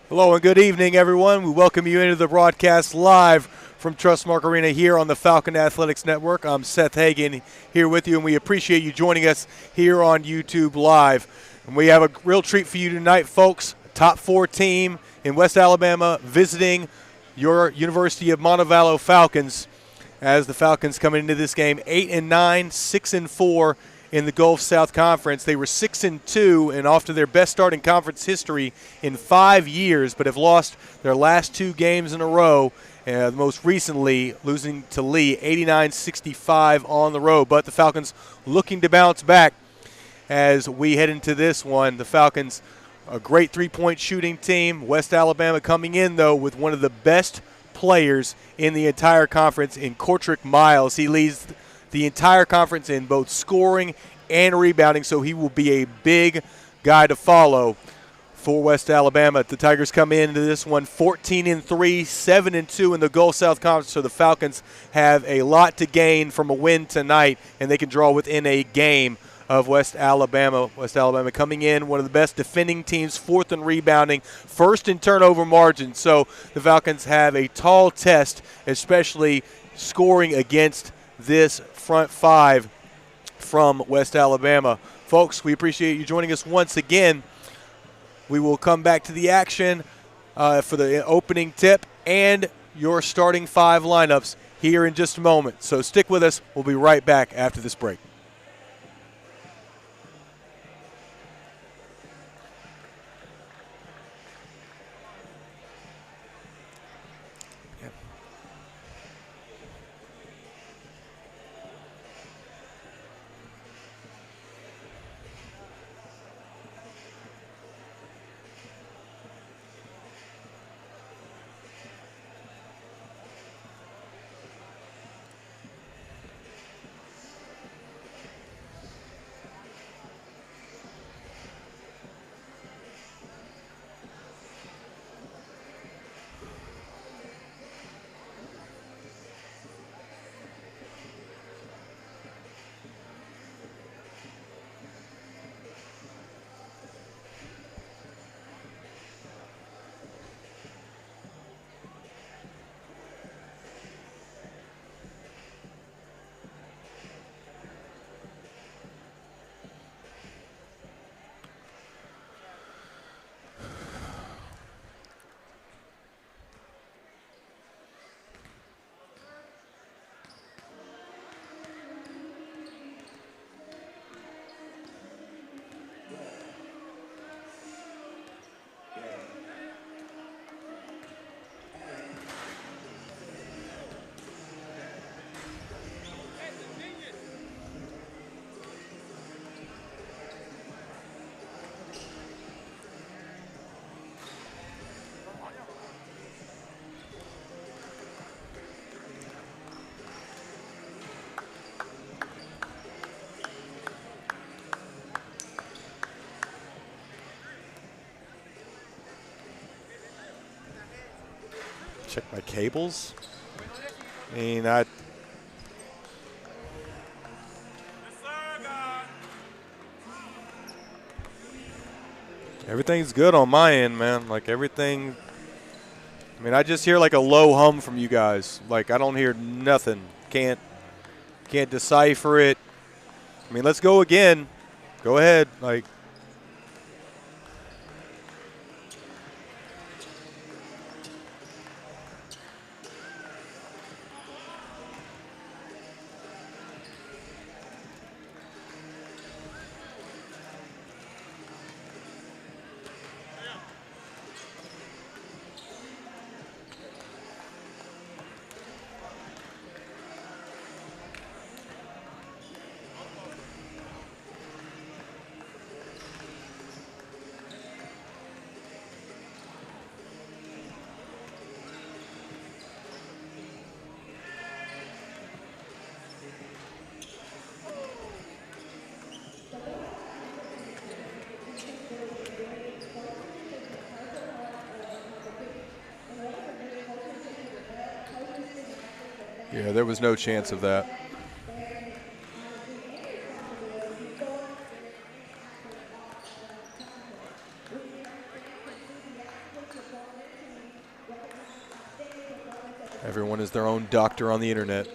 Hello and good evening, everyone. We welcome you into the broadcast live from Trustmark Arena here on the Falcon Athletics Network. I'm Seth Hagan here with you, and we appreciate you joining us here on YouTube Live. And we have a real treat for you tonight, folks. Top 4 team in West Alabama visiting your University of Montevallo Falcons as the Falcons coming into this game 8-9, 6-4 in the Gulf South Conference. They were 6-2 and off to their best start in conference history in 5 years, but have lost their last 2 games in a row, most recently losing to Lee 89-65 on the road. But the Falcons looking to bounce back as we head into this one. The Falcons, a great three-point shooting team. West Alabama coming in, though, with one of the best players in the entire conference in Cortrick Miles. He leads the entire conference in both scoring and rebounding, so he will be a big guy to follow for West Alabama. The Tigers come into this one 14-3, 7-2 in the Gulf South Conference, so the Falcons have a lot to gain from a win tonight, and they can draw within a game of West Alabama. West Alabama coming in, one of the best defending teams, 4th in rebounding, 1st in turnover margin. So the Falcons have a tall test, especially scoring against this front 5 from West Alabama. Folks, we appreciate you joining us once again. We will come back to the action for the opening tip and your starting 5 lineups here in just a moment. So stick with us. We'll be right back after this break. Check my cables. I mean, everything's good on my end, man. Like everything. I mean, I just hear like a low hum from you guys. Like I don't hear nothing. Can't decipher it. I mean, let's go again. Go ahead. Like. Yeah, there was no chance of that. Everyone is their own doctor on the internet.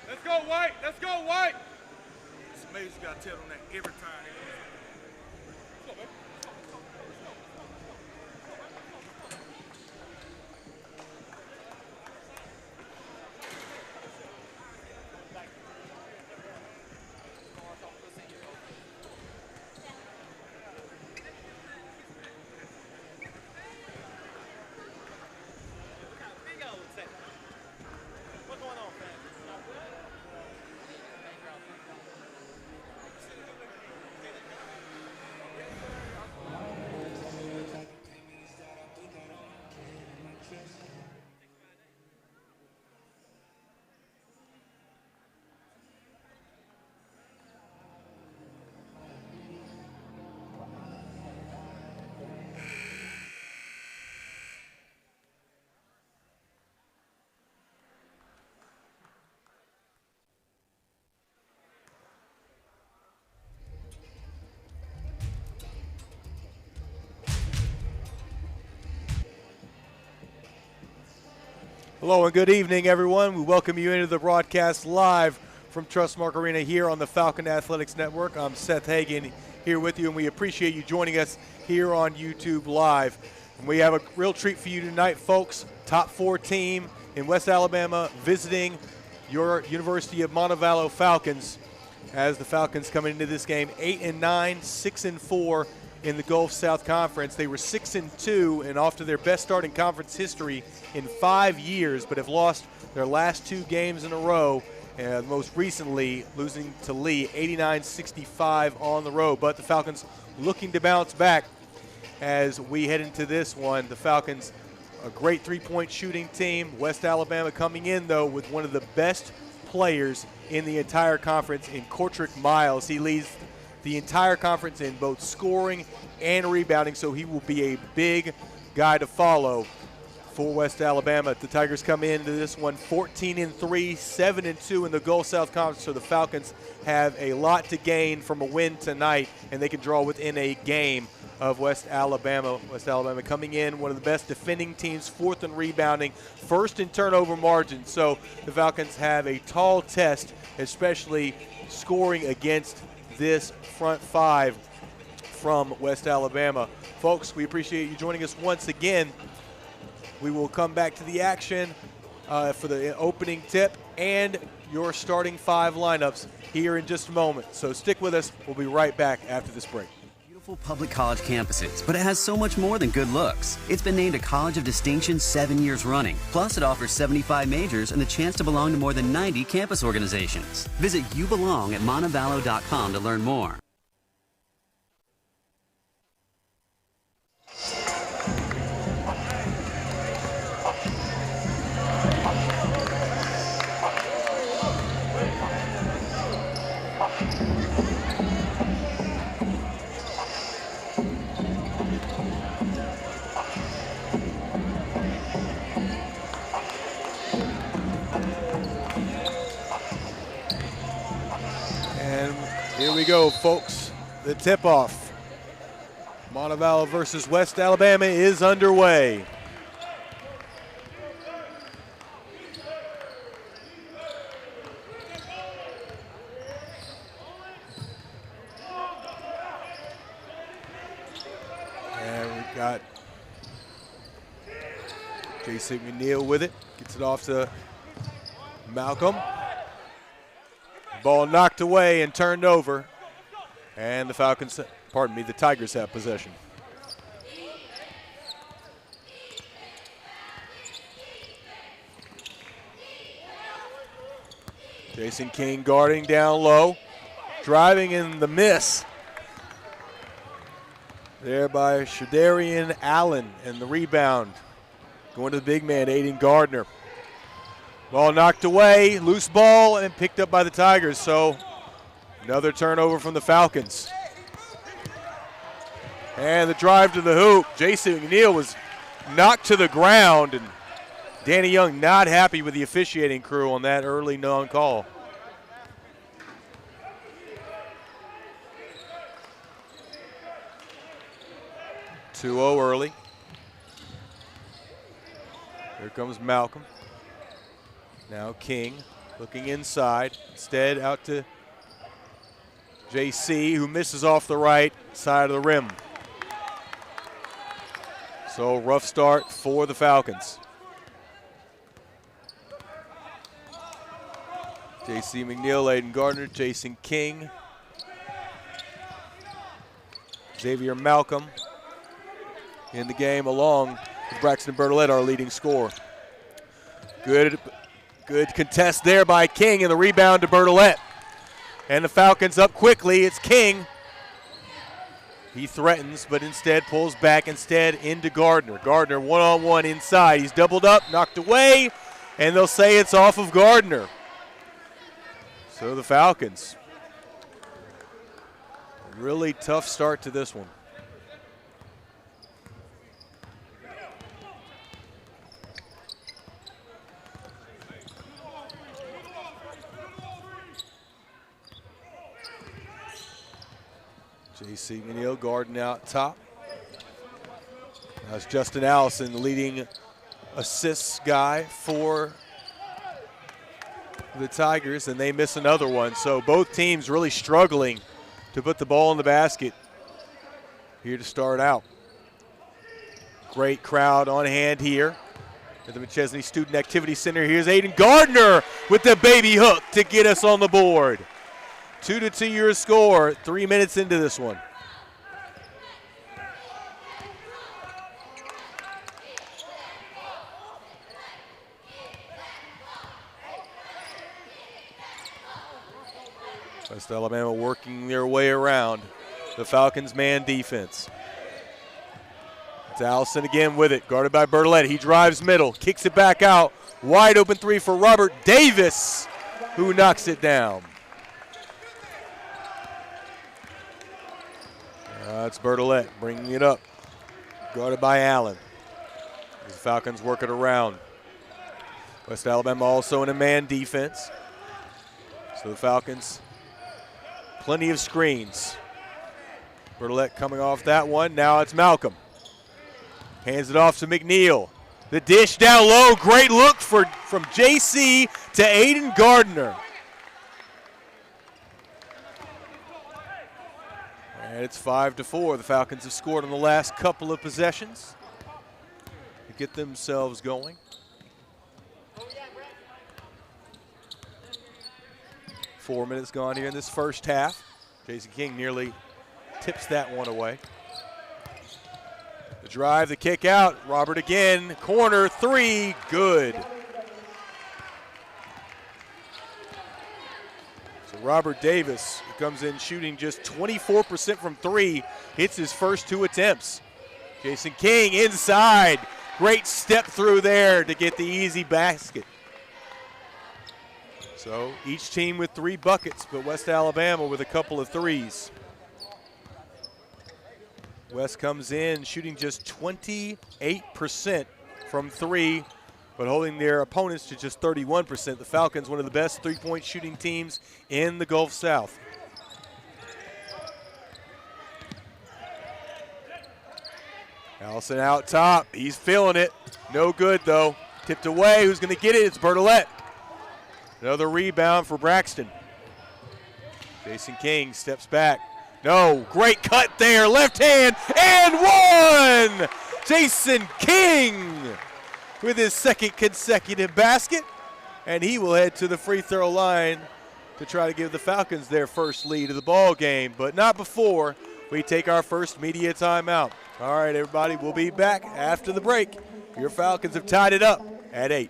Let's go, White. Let's go, White. It's amazing you got to tell them that every time. Let's go, baby. What's going on, fam? Hello and good evening, everyone. We welcome you into the broadcast live from Trustmark Arena here on the Falcon Athletics Network. I'm Seth Hagen here with you, and we appreciate you joining us here on YouTube Live. And we have a real treat for you tonight, folks. Top 4 team in West Alabama visiting your University of Montevallo Falcons, as the Falcons coming into this game 8-9, 6-4 in the Gulf South Conference. They were 6-2 and off to their best start in conference history in 5 years, but have lost their last 2 games in a row, most recently losing to Lee 89-65 on the road. But the Falcons looking to bounce back as we head into this one. The Falcons, a great three-point shooting team. West Alabama coming in, though, with one of the best players in the entire conference in Cortrick Miles. He leads the entire conference in both scoring and rebounding, so he will be a big guy to follow for West Alabama. The Tigers come into this one 14-3, 7-2 in the Gulf South Conference, so the Falcons have a lot to gain from a win tonight, and they can draw within a game of West Alabama. West Alabama coming in one of the best defending teams, 4th in rebounding, 1st in turnover margin. So the Falcons have a tall test, especially scoring against this front 5 from West Alabama. Folks, we appreciate you joining us once again. We will come back to the action for the opening tip and your starting 5 lineups here in just a moment. So stick with us. We'll be right back after this break. Beautiful public college campuses, but it has so much more than good looks. It's been named a College of Distinction 7 years running. Plus, it offers 75 majors and the chance to belong to more than 90 campus organizations. Visit YouBelong at Montevallo.com to learn more. Here we go, folks. The tip-off. Montevallo versus West Alabama is underway. And we've got J.C. McNeil with it. Gets it off to Malcolm. Ball knocked away and turned over. And the Tigers have possession. Jason King guarding down low, driving in the miss. There by Shadarian Allen, and the rebound going to the big man, Aiden Gardner. Ball knocked away, loose ball, and picked up by the Tigers. So another turnover from the Falcons. And the drive to the hoop. Jason McNeil was knocked to the ground, and Danny Young not happy with the officiating crew on that early non-call. (2-0 early. Here comes Malcolm. Now King looking inside. Instead out to JC, who misses off the right side of the rim. So rough start for the Falcons. JC McNeil, Aiden Gardner, Jason King, Xavier Malcolm in the game, along with Braxton Bertolette, our leading scorer. Good contest there by King, and the rebound to Bertolette. And the Falcons up quickly. It's King. He threatens, but instead pulls back into Gardner. Gardner one-on-one inside. He's doubled up, knocked away, and they'll say it's off of Gardner. So the Falcons, really tough start to this one. JC McNeil guarding out top. That's Justin Allison, the leading assists guy for the Tigers, and they miss another one. So both teams really struggling to put the ball in the basket here to start out. Great crowd on hand here at the McChesney Student Activity Center. Here's Aiden Gardner with the baby hook to get us on the board. 2-2 your score, 3 minutes into this one. West Alabama working their way around the Falcons' man defense. It's Allison again with it, guarded by Bertolette. He drives middle, kicks it back out. Wide open three for Robert Davis, who knocks it down. It's Bertolette bringing it up, guarded by Allen. The Falcons work it around. West Alabama also in a man defense. So the Falcons, plenty of screens. Bertolette coming off that one. Now it's Malcolm. Hands it off to McNeil. The dish down low. Great look from JC to Aiden Gardner. And it's 5-4. The Falcons have scored on the last couple of possessions to get themselves going. Four minutes gone here in this first half. Jason King nearly tips that one away. The drive, the kick out. Robert again. Corner three. Good. So Robert Davis, who comes in shooting just 24% from three, hits his first two attempts. Jason King inside. Great step through there to get the easy basket. So each team with 3 buckets, but West Alabama with a couple of threes. West comes in shooting just 28% from three, but holding their opponents to just 31%. The Falcons, one of the best three-point shooting teams in the Gulf South. Allison out top. He's feeling it. No good, though. Tipped away. Who's going to get it? It's Bertolette. Another rebound for Braxton. Jason King steps back. No, great cut there. Left hand and one! Jason King with his second consecutive basket. And he will head to the free throw line to try to give the Falcons their first lead of the ball game, but not before we take our first media timeout. All right, everybody, we'll be back after the break. Your Falcons have tied it up at 8.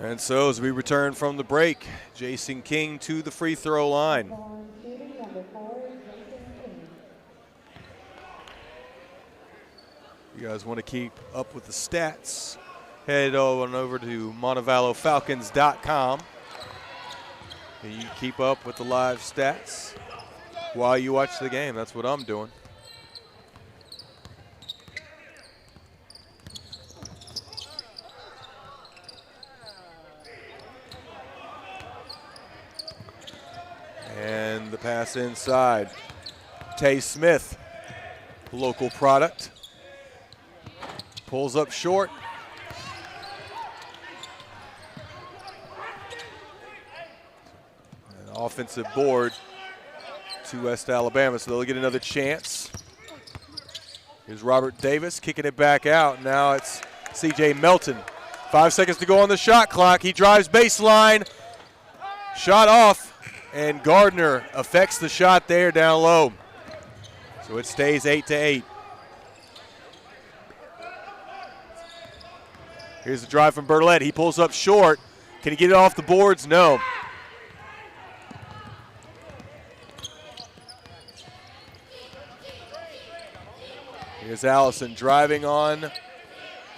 And so as we return from the break, Jason King to the free throw line. You guys want to keep up with the stats, head on over to MontevaloFalcons.com. And you keep up with the live stats while you watch the game. That's what I'm doing. And the pass inside. Tay Smith, local product. Pulls up short. An offensive board to West Alabama, so they'll get another chance. Here's Robert Davis kicking it back out. Now it's C.J. Melton. 5 seconds to go on the shot clock. He drives baseline. Shot off. And Gardner affects the shot there down low. So it stays 8-8. Here's the drive from Bertolette. He pulls up short. Can he get it off the boards? No. Here's Allison driving on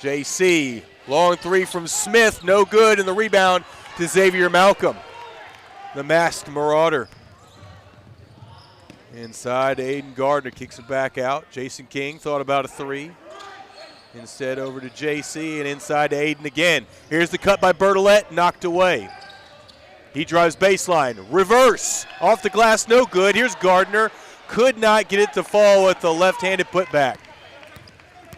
JC. Long three from Smith. No good. And the rebound to Xavier Malcolm, the masked marauder. Inside, Aiden Gardner kicks it back out. Jason King thought about a three. Instead over to JC and inside to Aiden again. Here's the cut by Bertolette, knocked away. He drives baseline, reverse, off the glass, no good. Here's Gardner, could not get it to fall with the left-handed putback.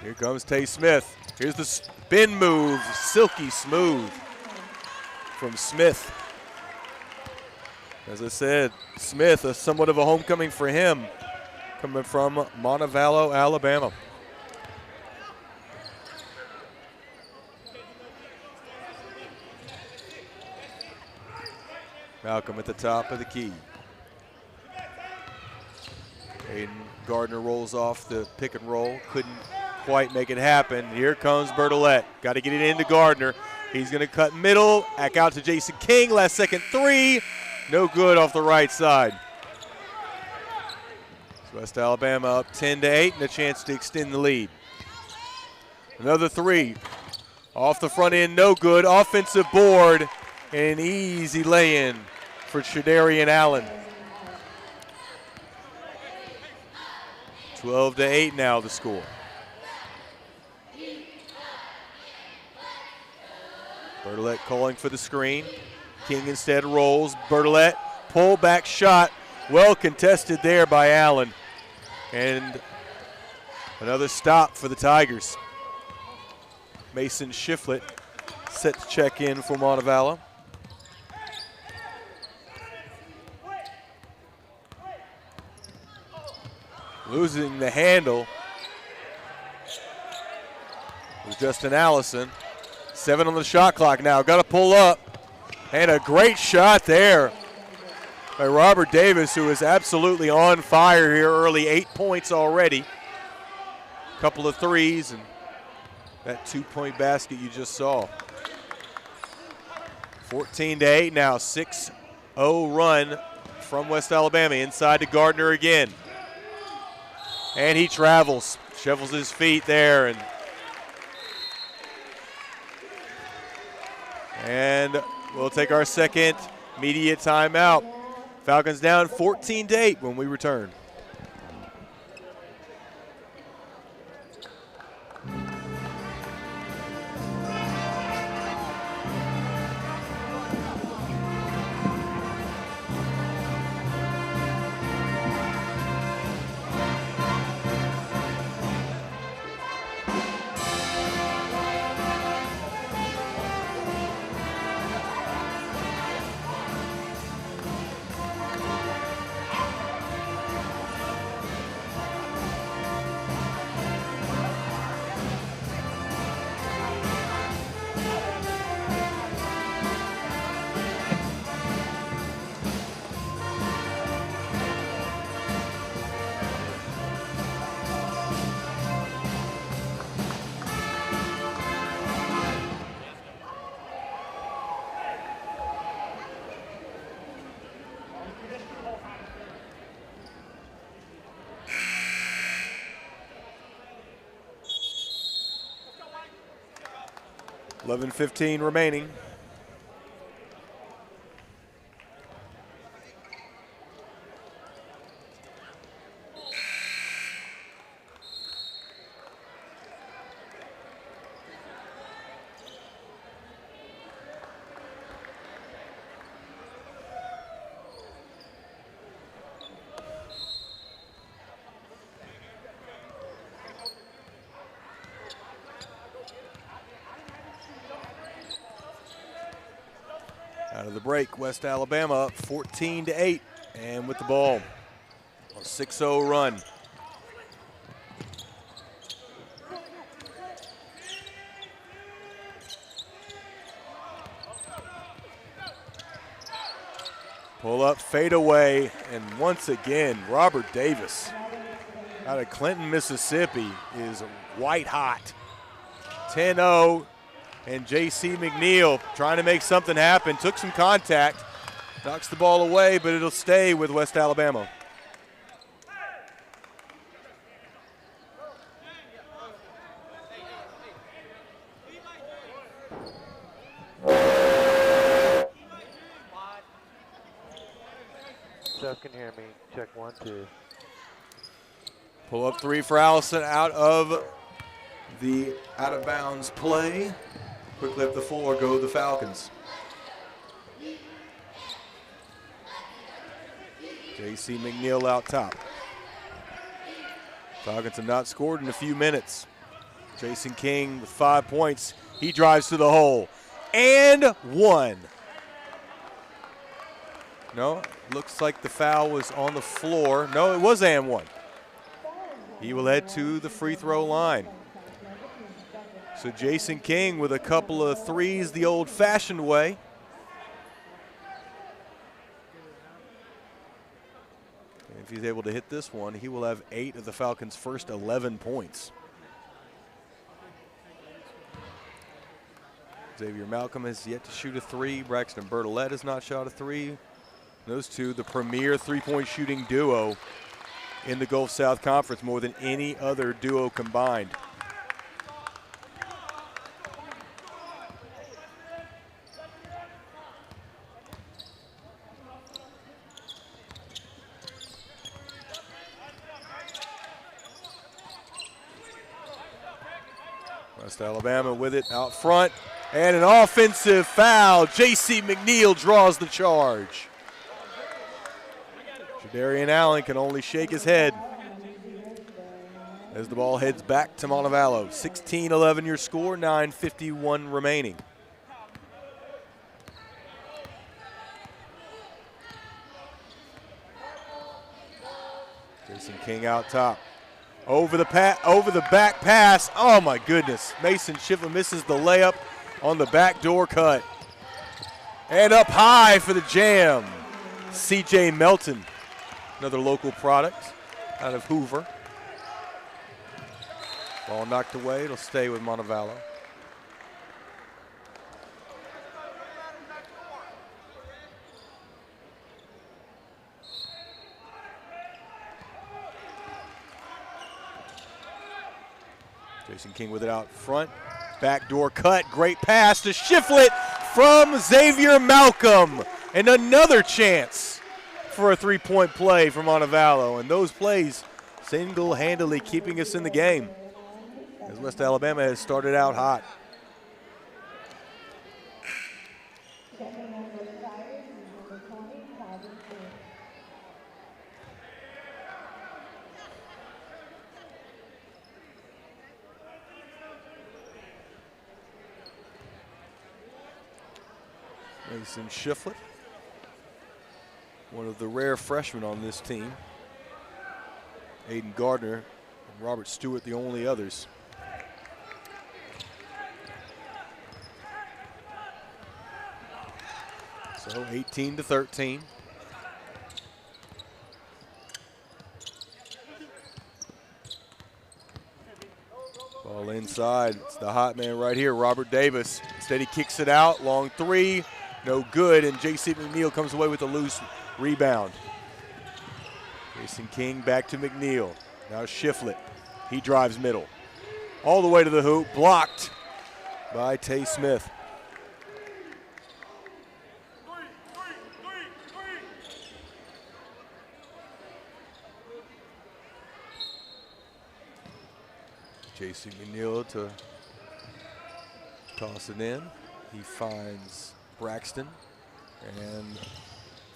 Here comes Tay Smith. Here's the spin move, silky smooth from Smith. As I said, Smith, somewhat of a homecoming for him, coming from Montevallo, Alabama. Malcolm at the top of the key. Aiden Gardner rolls off the pick and roll, couldn't quite make it happen. Here comes Bertolette, got to get it into Gardner. He's going to cut middle, back out to Jason King, last second three. No good off the right side. So West Alabama up 10-8 and a chance to extend the lead. Another three. Off the front end, no good. Offensive board and an easy lay-in for Shadarian Allen. 12-8 now the score. Bertolette calling for the screen. King instead rolls. Bertolette, pull back shot. Well contested there by Allen. And another stop for the Tigers. Mason Shiflett set to check in for Montevallo. Losing the handle was Justin Allison. 7 on the shot clock now. Got to pull up. And a great shot there by Robert Davis, who is absolutely on fire here early. 8 points already. Couple of threes and that 2-point basket you just saw. 14-8 now, 6-0 run from West Alabama. Inside to Gardner again. And he travels, shovels his feet there. And we'll take our second media timeout. Falcons down 14-8 when we return. $11:15 remaining. Out of the break, West Alabama up 14-8, and with the ball, a 6-0 run. Pull up, fade away, and once again, Robert Davis out of Clinton, Mississippi is white hot. 10-0. And J.C. McNeil trying to make something happen. Took some contact. Knocks the ball away, but it'll stay with West Alabama. Seth can hear me. Check 1, 2. Pull up 3 for Allison out of the out of bounds play. Quickly up the floor go the Falcons. J.C. McNeil out top. Falcons have not scored in a few minutes. Jason King with 5 points. He drives to the hole. And 1. No, looks like the foul was on the floor. No, it was and 1. He will head to the free throw line. So Jason King with a couple of threes the old-fashioned way. And if he's able to hit this one, he will have 8 of the Falcons' first 11 points. Xavier Malcolm has yet to shoot a 3. Braxton Bertolette has not shot a 3. Those two, the premier three-point shooting duo in the Gulf South Conference, more than any other duo combined. West Alabama with it out front, and an offensive foul. J.C. McNeil draws the charge. Jadarian Allen can only shake his head as the ball heads back to Montevallo. 16-11 your score, 9:51 remaining. Jason King out top. Over the back pass. Oh my goodness. Mason Schiffer misses the layup on the backdoor cut. And up high for the jam. C.J. Melton, another local product out of Hoover. Ball knocked away. It'll stay with Montevallo. Jason King with it out front. Backdoor cut. Great pass to Shiflett from Xavier Malcolm. And another chance for a three-point play for Montevallo. And those plays single-handedly keeping us in the game, as West Alabama has started out hot. Mason Shiflett, one of the rare freshmen on this team. Aiden Gardner and Robert Stewart, the only others. So 18-13. Ball inside. It's the hot man right here, Robert Davis. Instead he kicks it out. Long three. No good, and J.C. McNeil comes away with a loose rebound. Jason King back to McNeil. Now Shiflett. He drives middle. All the way to the hoop. Blocked by Tay Smith. J.C. McNeil to toss it in. He finds Braxton, and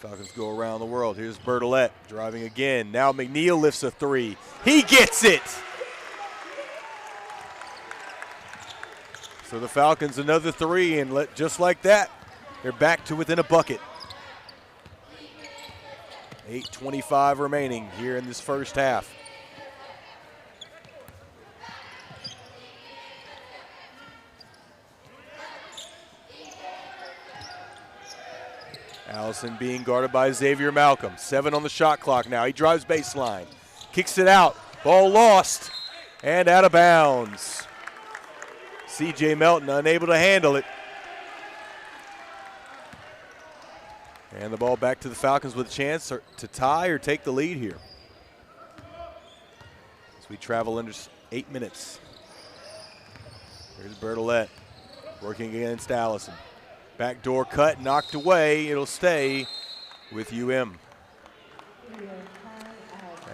Falcons go around the world. Here's Bertolette driving again. Now McNeil lifts a three. He gets it! So the Falcons another three, and just like that, they're back to within a bucket. 8:25 remaining here in this first half. Allison being guarded by Xavier Malcolm. 7 on the shot clock now. He drives baseline. Kicks it out. Ball lost and out of bounds. C.J. Melton unable to handle it. And the ball back to the Falcons with a chance to tie or take the lead here. As we travel under 8 minutes. Here's Bertolette working against Allison. Backdoor cut, knocked away. It'll stay with UM.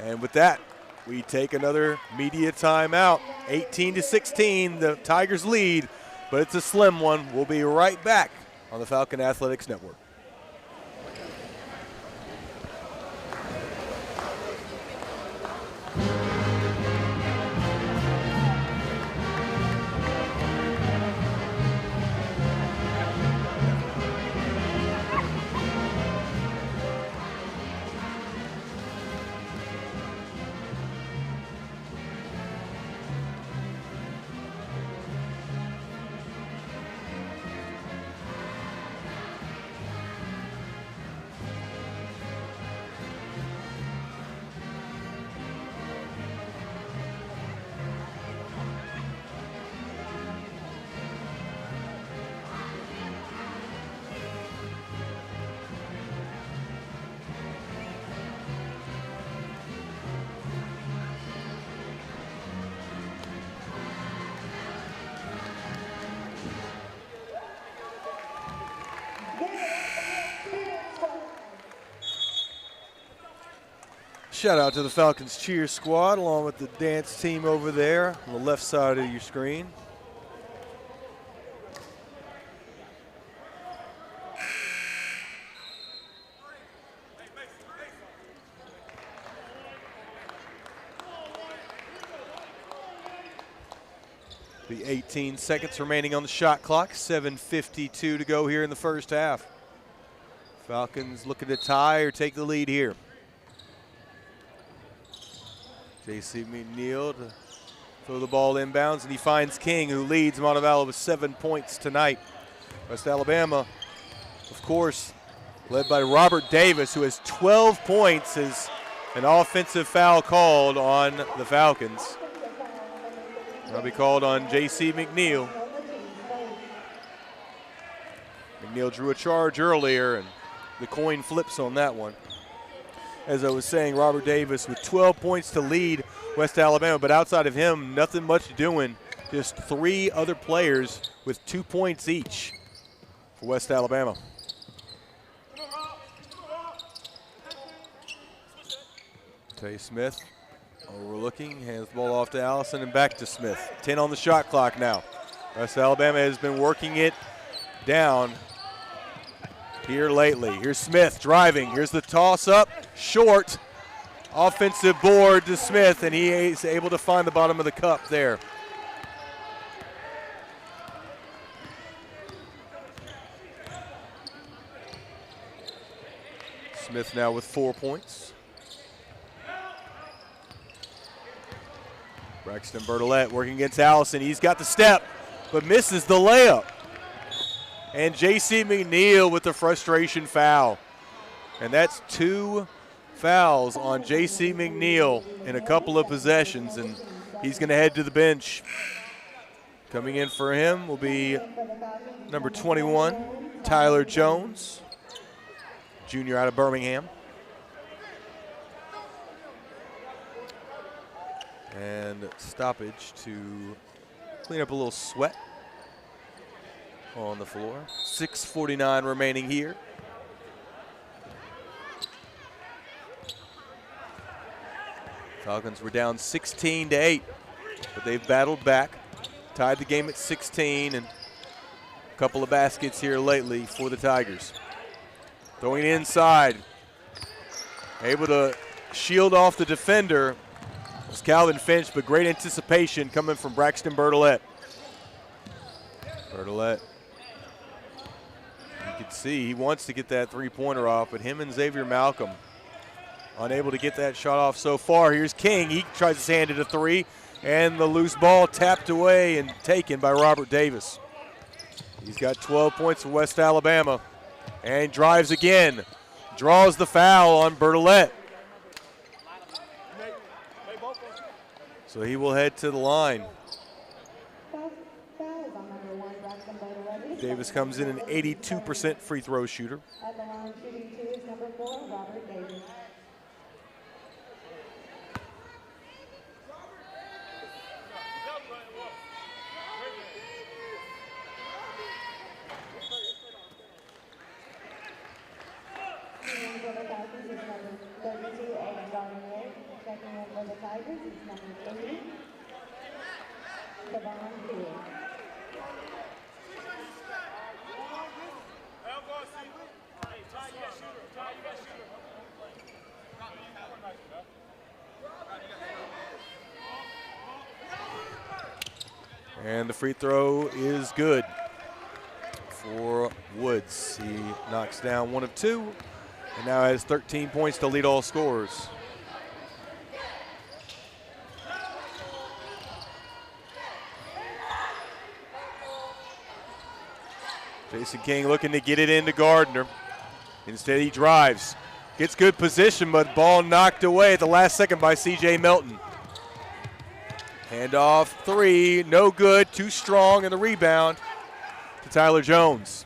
And with that, we take another media timeout. 18-16, the Tigers lead, but it's a slim one. We'll be right back on the Falcon Athletics Network. Shout out to the Falcons cheer squad along with the dance team over there on the left side of your screen. The 18 seconds remaining on the shot clock, 7:52 to go here in the first half. Falcons looking to tie or take the lead here. J.C. McNeil to Throw the ball inbounds, and he finds King, who leads Montevallo with 7 points tonight. West Alabama, of course, led by Robert Davis, who has 12 points, is an offensive foul called on the Falcons. That'll be called on J.C. McNeil. McNeil drew a charge earlier, and the coin flips on that one. As I was saying, Robert Davis with 12 points to lead West Alabama, but outside of him, nothing much doing. Just 3 other players with 2 points each for West Alabama. Tay Smith overlooking, hands the ball off to Allison and back to Smith. 10 on the shot clock now. West Alabama has been working it down here lately. Here's Smith driving. Here's the toss up, short. Offensive board to Smith, and he is able to find the bottom of the cup there. Smith now with 4 points. Braxton Bertolette working against Allison. He's got the step, but misses the layup. And J.C. McNeil with the frustration foul. And that's 2 fouls on J.C. McNeil in a couple of possessions, and he's going to head to the bench. Coming in for him will be number 21, Tyler Jones, junior out of Birmingham. And stoppage to clean up a little sweat on the floor. 6:49 remaining here. Falcons were down 16-8, but they've battled back. Tied the game at 16, and a couple of baskets here lately for the Tigers. Throwing it inside. Able to shield off the defender was Calvin Finch, but great anticipation coming from Braxton Bertolette. Bertolette, you can see he wants to get that three-pointer off, but him and Xavier Malcolm unable to get that shot off so far. Here's King. He tries to sand it a three, and the loose ball tapped away and taken by Robert Davis. He's got 12 points for West Alabama, and drives again. Draws the foul on Bertolette. So he will head to the line. Davis comes in an 82% free throw shooter. At the line shooting 2 is number 4, Robert Davis. For the Falcons is number 32, Evan Garnier. Checking in for the Tigers is number 3, Kevon Field. And the free throw is good for Woods. He knocks down 1 of 2 and now has 13 points to lead all scorers. Jason King looking to get it into Gardner. Instead he drives. Gets good position, but ball knocked away at the last second by C.J. Melton. Handoff 3, no good, too strong, and the rebound to Tyler Jones.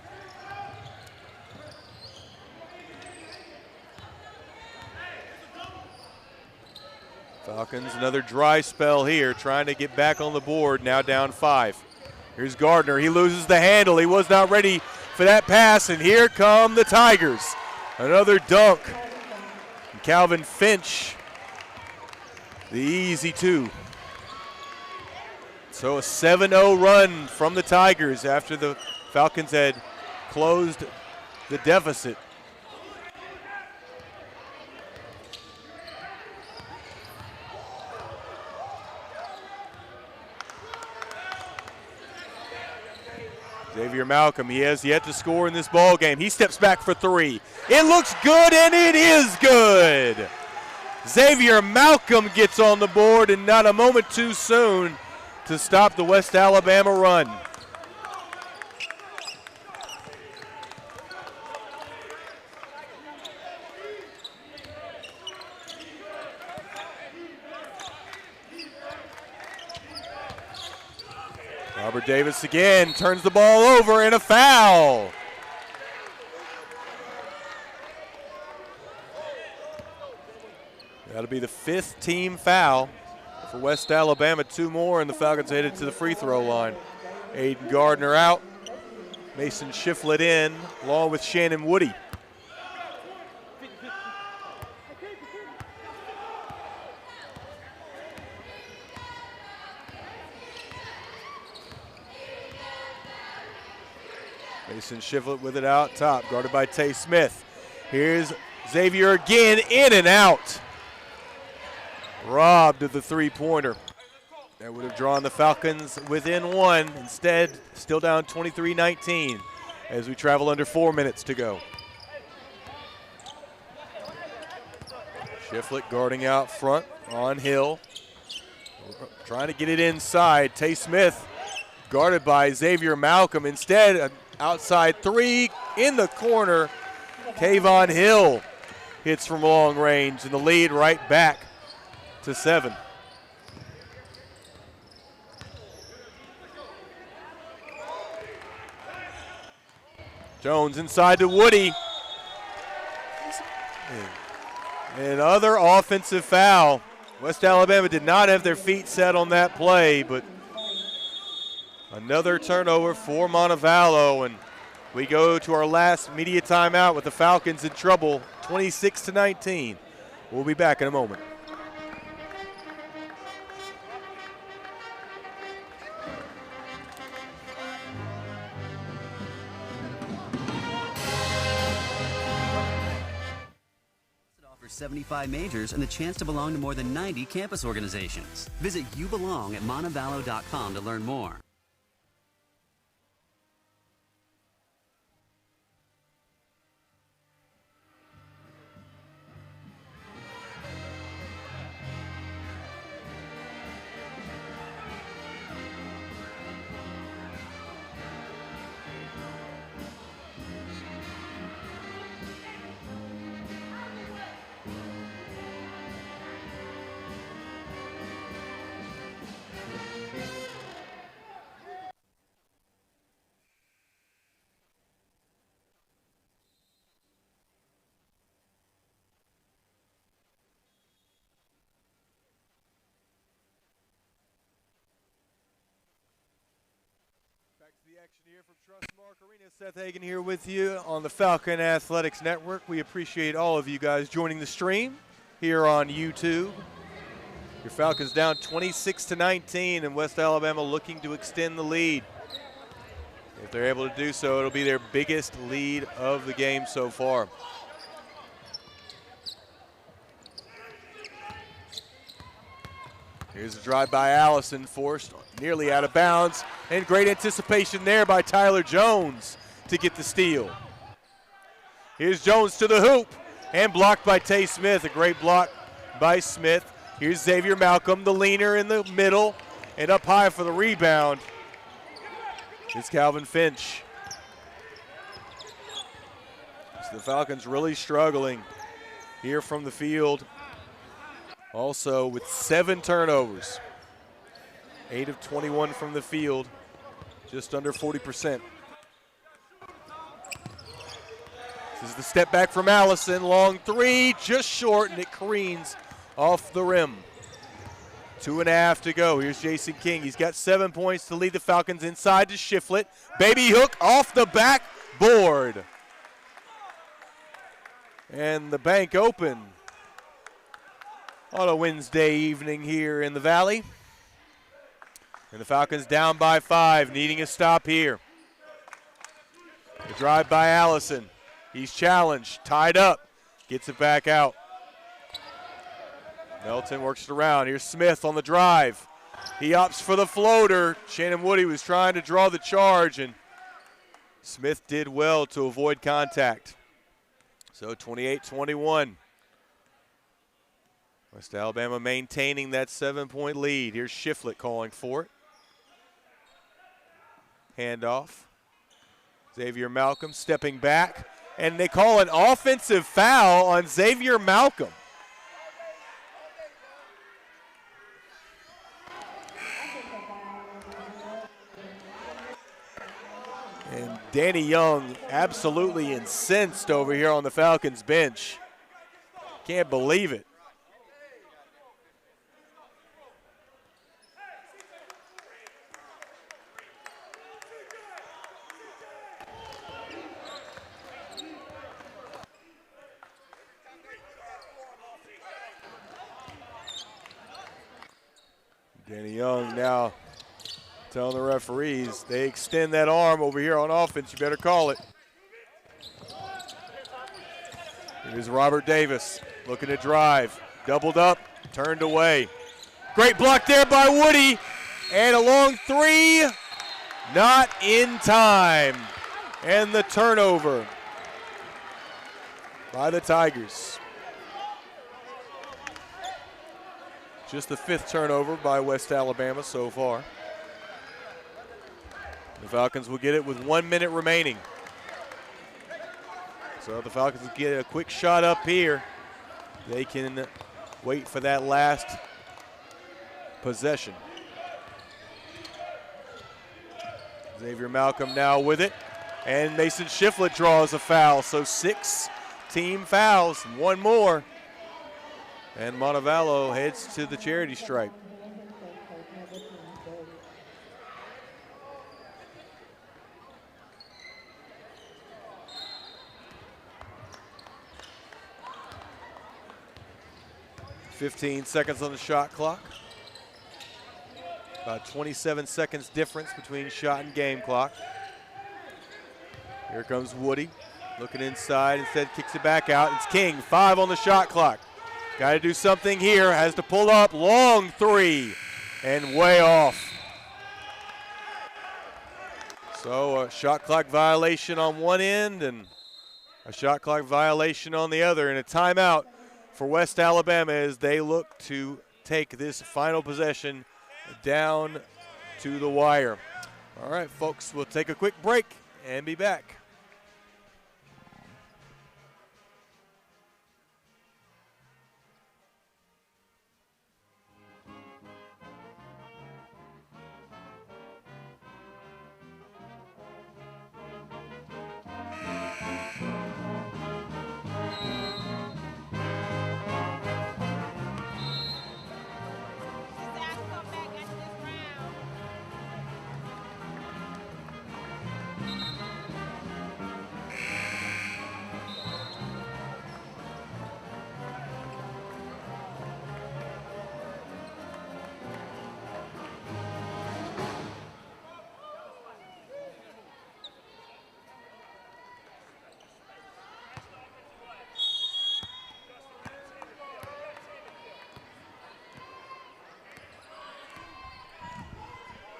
Falcons, another dry spell here, trying to get back on the board, now down 5. Here's Gardner, he loses the handle, he was not ready for that pass, and here come the Tigers. Another dunk. And Calvin Finch, the easy 2. So a 7-0 run from the Tigers after the Falcons had closed the deficit. Xavier Malcolm, he has yet to score in this ball game. He steps back for 3. It looks good, and it is good. Xavier Malcolm gets on the board, and not a moment too soon. to stop the West Alabama run. Robert Davis again turns the ball over and a foul. That'll be the 5th team foul for West Alabama. 2 more, and the Falcons headed to the free throw line. Aiden Gardner out. Mason Shiflett in, along with Shannon Woody. Mason Shiflett with it out top, guarded by Tay Smith. Here's Xavier again, in and out. Robbed of the three-pointer. That would have drawn the Falcons within 1. Instead, still down 23-19 as we travel under 4 minutes to go. Shiflett guarding out front on Hill. Trying to get it inside. Tay Smith guarded by Xavier Malcolm. Instead, an outside 3 in the corner. Kayvon Hill hits from long range, and the lead right back to 7. Jones inside to Woody. Another offensive foul. West Alabama did not have their feet set on that play, but another turnover for Montevallo, and we go to our last media timeout with the Falcons in trouble, 26-19. We'll be back in a moment. It offers 75 majors and the chance to belong to more than 90 campus organizations. Visit YouBelong at Montevallo.com to learn more. Back to the action here from Trustmark Arena. Seth Hagen here with you on the Falcon Athletics Network. We appreciate all of you guys joining the stream here on YouTube. Your Falcons down 26-19, and West Alabama looking to extend the lead. If they're able to do so, it'll be their biggest lead of the game so far. Here's a drive by Allison, forced nearly out of bounds, and great anticipation there by Tyler Jones to get the steal. Here's Jones to the hoop, and blocked by Tay Smith. A great block by Smith. Here's Xavier Malcolm, the leaner in the middle, and up high for the rebound is Calvin Finch. So the Falcons really struggling here from the field. Also with 7 turnovers. 8 of 21 from the field, just under 40%. This is the step back from Allison. Long 3, just short, and it careens off the rim. 2.5 to go. Here's Jason King. He's got 7 points to lead the Falcons inside to Shiflett. Baby hook off the backboard. And the bank open on a Wednesday evening here in the Valley. And the Falcons down by 5, needing a stop here. The drive by Allison. He's challenged, tied up, gets it back out. Melton works it around. Here's Smith on the drive. He opts for the floater. Shannon Woody was trying to draw the charge, and Smith did well to avoid contact. So 28-21. West Alabama maintaining that 7-point lead. Here's Shiflett calling for it. Handoff. Xavier Malcolm stepping back, and they call an offensive foul on Xavier Malcolm. And Danny Young absolutely incensed over here on the Falcons bench. Can't believe it. Danny Young now telling the referees, they extend that arm over here on offense, you better call it. Here's Robert Davis looking to drive, doubled up, turned away. Great block there by Woody, and a long three, not in time. And the turnover by the Tigers. Just the 5th turnover by West Alabama so far. The Falcons will get it with 1 minute remaining. So the Falcons will get a quick shot up here. They can wait for that last possession. Xavier Malcolm now with it. And Mason Shiflett draws a foul. So 6 team fouls, 1 more. And Montevallo heads to the charity stripe. "15 seconds on the shot clock. About 27 seconds difference between shot and game clock. Here comes Woody, looking inside, instead kicks it back out. It's King, 5 on the shot clock. Got to do something here, has to pull up, long three, and way off. So a shot clock violation on one end and a shot clock violation on the other, and a timeout for West Alabama as they look to take this final possession down to the wire. All right, folks, we'll take a quick break and be back.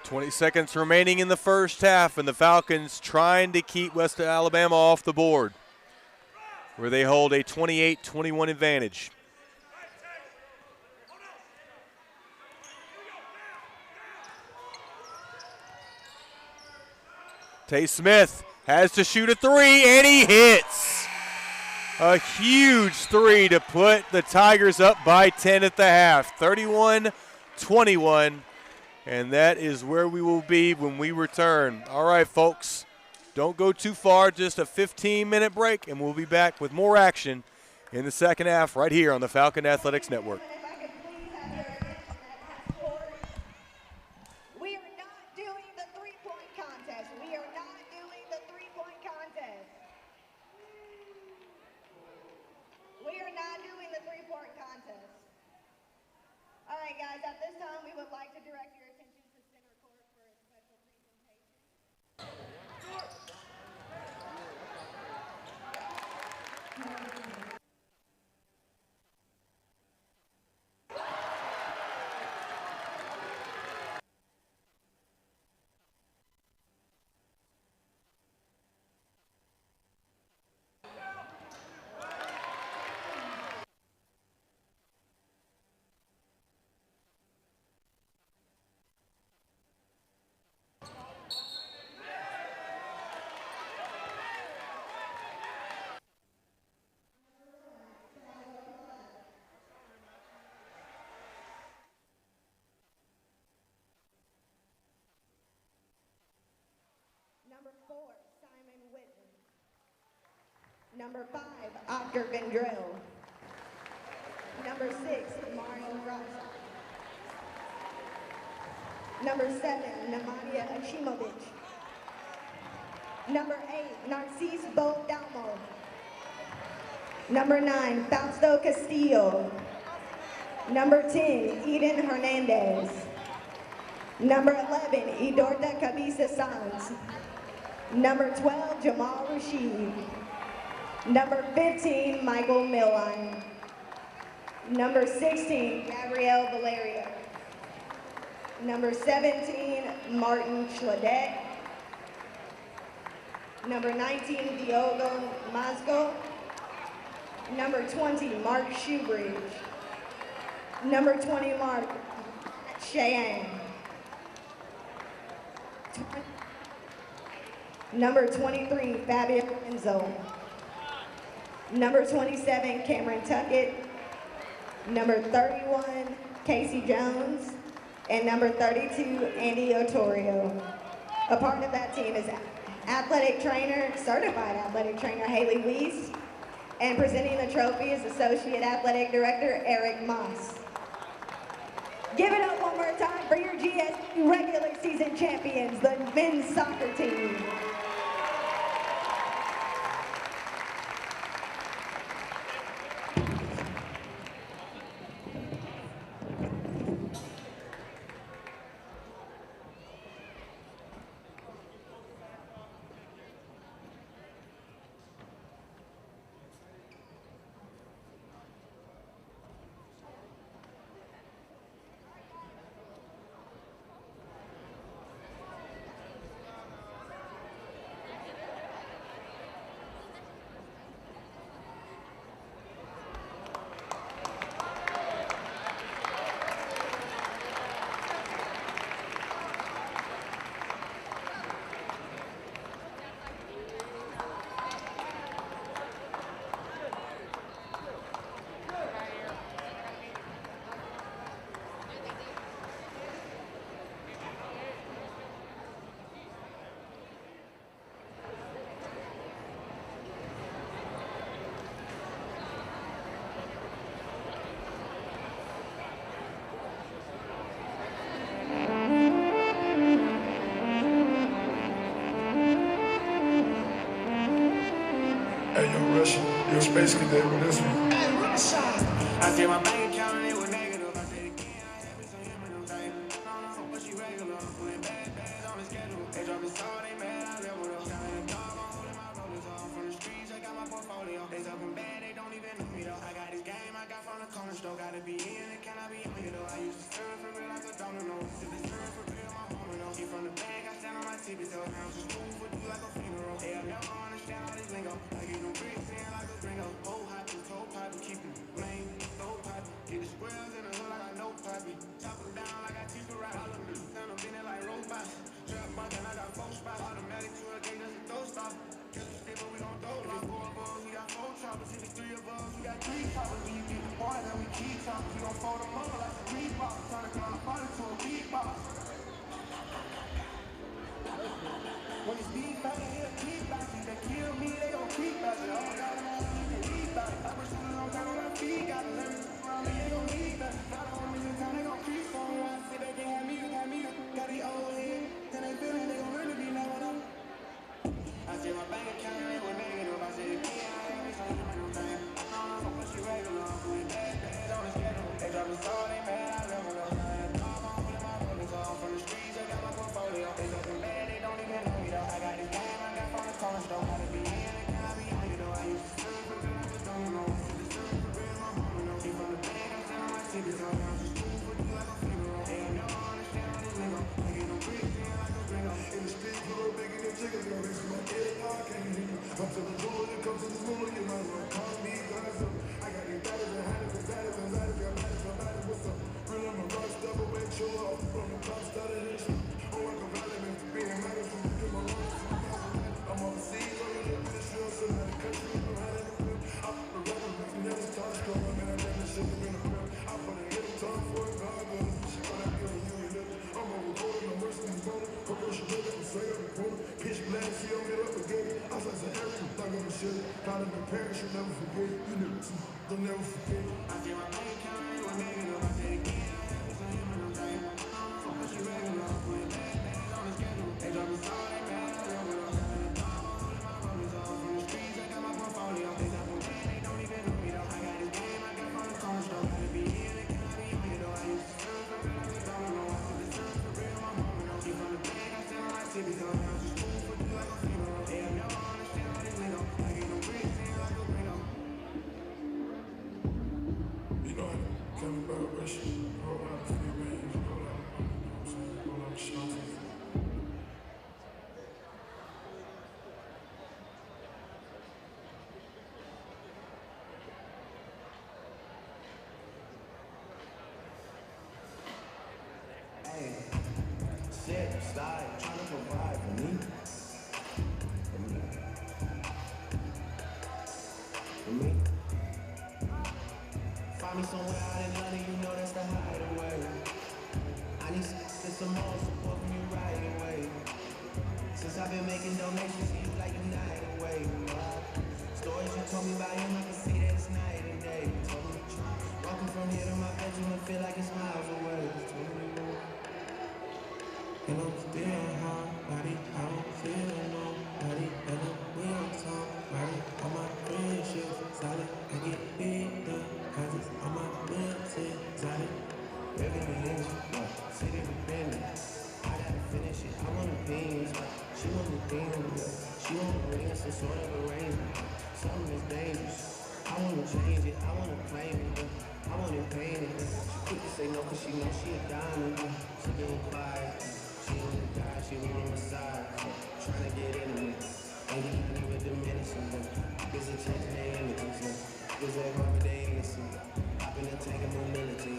.20 seconds remaining in the first half, and the Falcons trying to keep West Alabama off the board, where they hold a 28-21 advantage. Tay Smith has to shoot a three, and he hits. A huge three to put the Tigers up by 10 at the half, 31-21. And that is where we will be when we return. All right, folks, don't go too far, just a 15-minute break, and we'll be back with more action in the second half right here on the Falcon Athletics Network. We are not doing the three-point contest. We are not doing the three-point contest. We are not doing the three-point contest. All right, guys, at this time, we would like to direct your attention to center court for a special presentation. 4, Simon Whitten. Number 5, Oscar Vendrell. Number 6, Mario Rossi. Number 7, Nemanja Achimovic. Number 8, Narcís Bodalmo. Number 9, Fausto Castillo. Number 10, Eden Hernandez. Number 11, Idorta Cabeza Sanz. Number 12, Jamal Rashid. Number 15, Michael Milline. Number 16, Gabriel Valerio. Number 17, Martin Schladek. Number 19, Diogo Masco. Number 20, Mark Shoebridge. Number 20, Mark Cheyenne. Number 23, Fabio Enzo. Number 27, Cameron Tuckett. Number 31, Casey Jones. And number 32, Andy Otorio. A part of that team is athletic trainer, certified athletic trainer Haley Weiss. And presenting the trophy is Associate Athletic Director Eric Moss. Give it up one more time for your GSU regular season champions, the men's soccer team. You're space cadet with this one. I did my bank account and it was negative. I said again, I had me some him and them things. But she regular. Putting bad bags on the schedule. They dropping salt, they mad, I leveled up. Got a dog on holding my rollers off. From the streets, I got my portfolio. They talking bad, they don't even know me though. I got this game I got from the corner store. Gotta be in it, can I be on you though? I used to serve for real like a domino. Sip it serve for real, my home though. Get from the bag, I stand on my tippy toes. Now I'm just smooth with you like a funeral. They have never understand all this lingo. I get them bricks in like a gringo. Whole hot and toe pipe, keep them main, stove pipe. Get the squares in the hood like I know pipe. Chop them down like I teach the right. All of them sound them in it like robots. Trap bunk and I got 4 spots. Automatic to a gate, that's a throw stop. Catch a stick, but we gon' throw it. 4 of us, we got 4 choppers. If it's 3 of us, we got 3 choppers. When you get the point, then we keep choppers. We gon' fold them up like a Reebok. Tryna turn our body to a beatbox. When it's beat back, it'll keep back. They kill me, they gon' keep back. Oh, God, I don't need to eat back. I push it on time on my feet. Got a lemon around me, they gon' need that. Got a woman in town, they gon' creep for me. I sit back and have me. Got the old head. Then they feelin', they gon' really be knowing up. I said my bank account, it was negative. I said again, I had me some little thing. But she regular, putting bad bags on the schedule. They dropping salt, they mad, I leveled up. Got a dog on holding my rollers off. From the streets, I got my portfolio. They talking bad, they don't even know me though. I got this game, I got from the corner store. Gotta be in it, can I be on you though? I used to serve for real like a domino. Sip it serve for real, my home though. Get from the bag, I stand on my tippy toes. Now I'm just smooth with you like a funeral. They have never understand all this lingo. I get them bricks in like a gringo. In the street, you know, bigger than chickens, no, they see my kid, I can't hear you. I'm to the door, you come to the school, you might as well call me, guys up. I got these battles and handles and status and status, got matters, no matter what's up. Real, I'm a rock, double, make sure off from the top, started his shit. Oh, I can validate me for being mad, so you get my lungs, I'm overseas, all you look at the show, so now the country, you know how to do it. I'm the rubber, man, you never start strong, man, I never should have been a film. I put a hit time for it, God, but she gonna kill you, you know. I'm over, no mercy, I'm going, promotion, I'm straight up the corner, pitch black, see, I'm Don't never forget. I see my bank account, it was negative. I said again, I had me some him and I'm saying, but she regular. Putting bad on the schedule. They drop me all they mad, I live with them. Got a dog on holding my rollers off. From the streets, I got my portfolio. They talk from bad, they don't even know me though. I got this game, I got from the corner store. Gotta be here, they cannot be on you though. I used to serve for real, I just don't know. I put the serve for real, my mama know. She from the bag, I sell my tippy though. Now she's cool for you like a funeral. They have no understand all this lingo. I get no bricks in like a window. You know, I come about rushing, whole lot of free range, whole lot of, you know what I'm saying, whole lot of shots. Hey, sit, slide, trying to provide for me. For me. Find me somewhere out in London, you know that's the hideaway. I need some more support from you right away. Since I've been making donations to you like United Way. Stories you told me about him, I can see that it's night and day. Told me the truth. Walking from here to my bedroom, I feel like it's miles away. Told me the truth. And I'm still hard, body, I don't feel nobody. And I'm real talk, body, all my friendships solid. I get big up, cause it's all my mental solid. Everything is city dependent. I gotta finish it, I want opinions. She want the things, she want to bring some sort of arrangement. Something that's dangerous. I wanna change it, I wanna claim it, I wanna paint it. She quick to say no, cause she knows she a diamond. She getting quiet. She on the guy, she on my side, tryna get into it. Ain't even diminishing them. Busy changing their images, busy hard they innocent. Hop in the tank of mobility.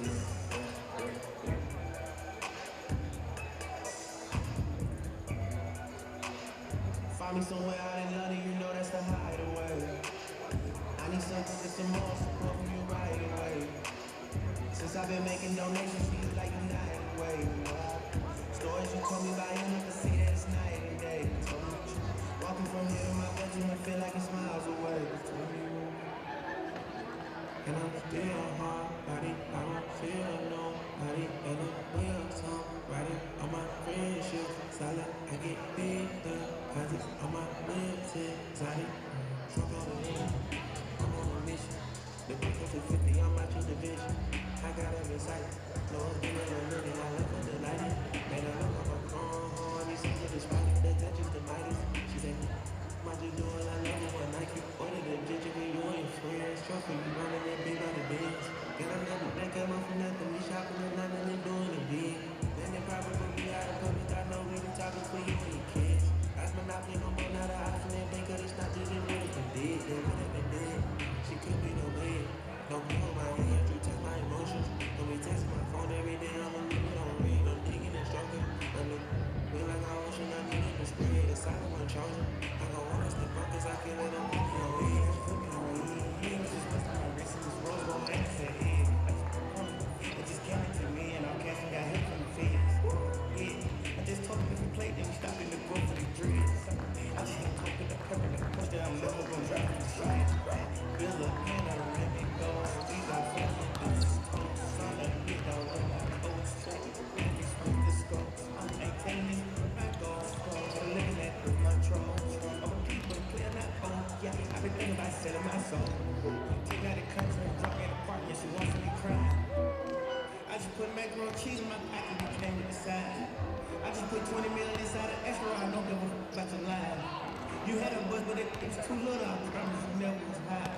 Find me somewhere out in London, you know that's the hideaway. I need some more support from you right away. Since I've been making donations to you like United Way. Stories you told me about him, I can see that it's night and day. Told me the truth. Walking from here to my bedroom, I feel like it's miles away. Told me and I'm still hard, body, I don't feel nobody. And I'm real talk, body, all my friendships solid. I get big deposits, all my lips exotic. Trump on the end, I'm on a mission. The big 50, I'm out your division. I got every sight, no one's been in a minute, I love her delighted. Man, I love my phone, these things are despite the touches the mightiest. She said, what you doing? I love you when Nike ordered the digit when you ain't friends. Trophy, you running that big by the bins. Get up nothing, that came off from nothing. We shopping and nothing and doing it big. Then they probably be out of public, I know we be talking for you and your kids. That's monopoly, no more, not an option. They think of this, not just in what it can did. They would have been dead. She could be no bed. Don't be on my hand, you touch my emotions. Don't be texting my phone every day, I'm a leave it on read. I'm digging and stroking. I know, feel like I ocean, I need it to spread. The side of my Trojan. I go on and step up, cause I feel like I'm moving on weed. She put me on weed. Just busting my wrist and this rose gold ass at head. It just came into me and I'm catching, got hit from the feds. Yeah, I just told them if we played, then we stopped in the grove for the dreads. I just had to put the pepper in the push that I'm never gonna drive the street. Build up and I let me go. We got fun, this is cold. Sun that hit down on my old straight. We smoke the scope. I'm maintaining my goals. I'm living at with my trolls. I'm a people clear that phone. Yeah, I've been thinking about selling my soul. Take out the country and drop me in the park. Yeah, she wants me to cry. I just put macaroni cheese in my pocket and came to the side. I just put 20 million inside an extra. I don't give a fuck about your lie. You had a buzz, but it was too little. I promise you never was high.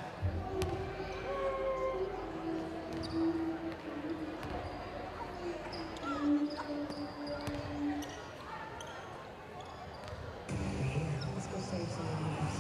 Let's go save some lives.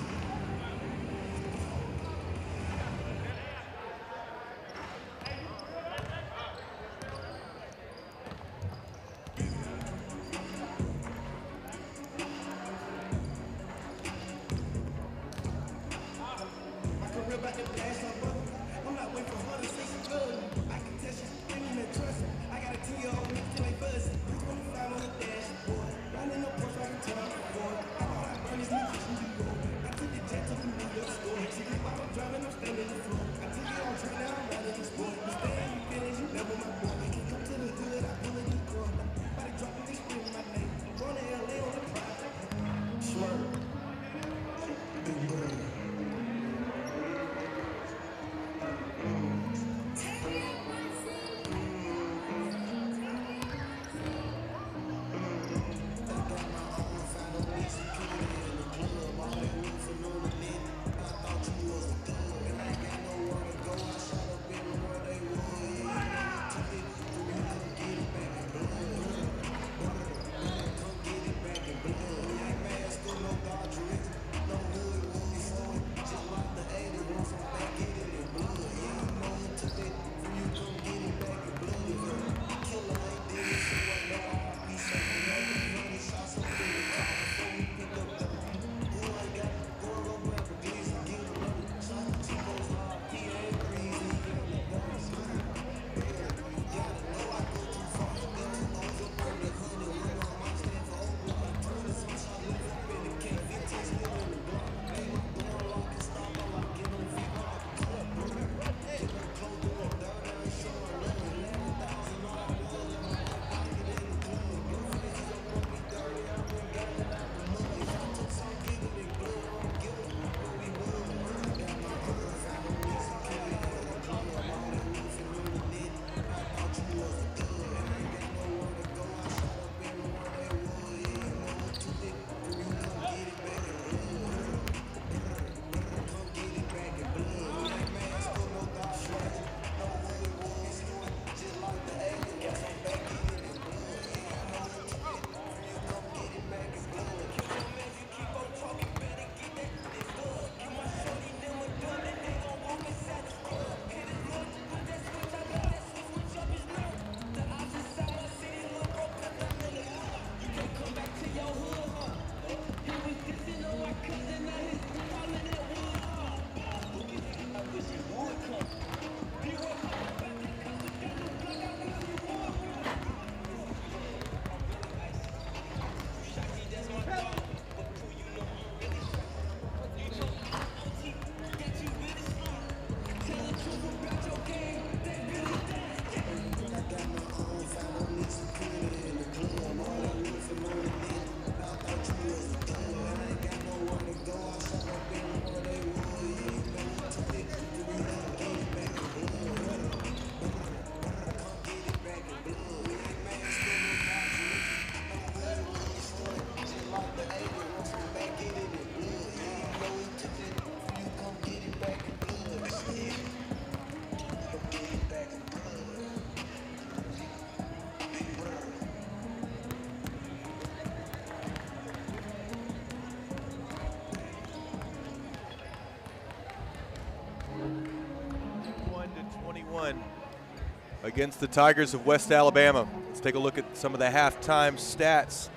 against the Tigers of West Alabama. Let's take a look at some of the halftime stats.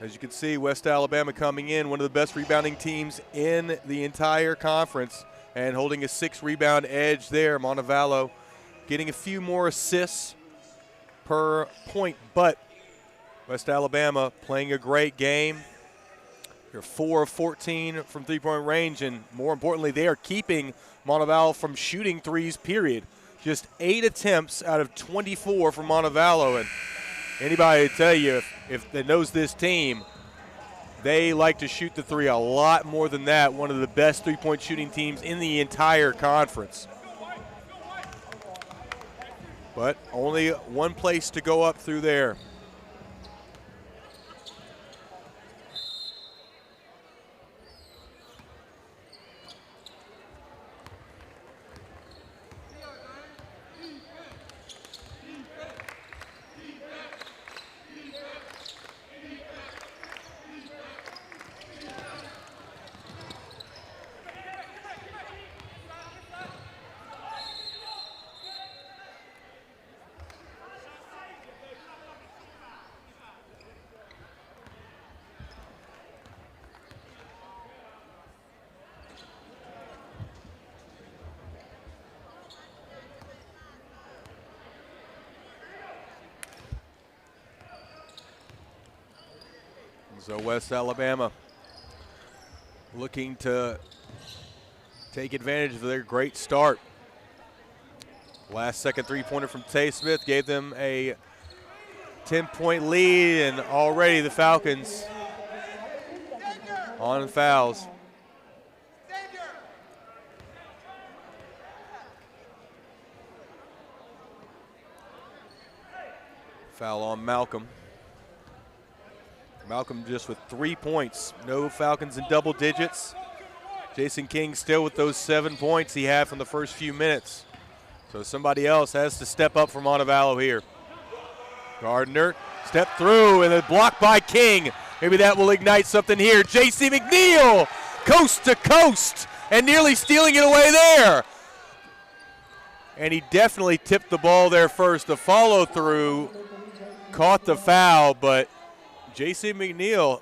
As you can see, West Alabama coming in, one of the best rebounding teams in the entire conference and holding a 6-rebound edge there. Montevallo getting a few more assists per point, but West Alabama playing a great game. They're 4 of 14 from three-point range, and more importantly, they are keeping Montevallo from shooting threes, period. Just 8 attempts out of 24 from Montevallo, and anybody tell you if they knows this team, they like to shoot the three a lot more than that. One of the best three-point shooting teams in the entire conference. But only one place to go up through there. So West Alabama looking to take advantage of their great start. Last second three-pointer from Tay Smith gave them a 10-point lead, and already the Falcons on fouls. Foul on Malcolm. Malcolm just with 3 points. No Falcons in double digits. Jason King still with those 7 points he had from the first few minutes. So somebody else has to step up for Montevallo here. Gardner step through and a block by King. Maybe that will ignite something here. J.C. McNeil, coast to coast, and nearly stealing it away there. And he definitely tipped the ball there first. The follow through caught the foul, but J.C. McNeil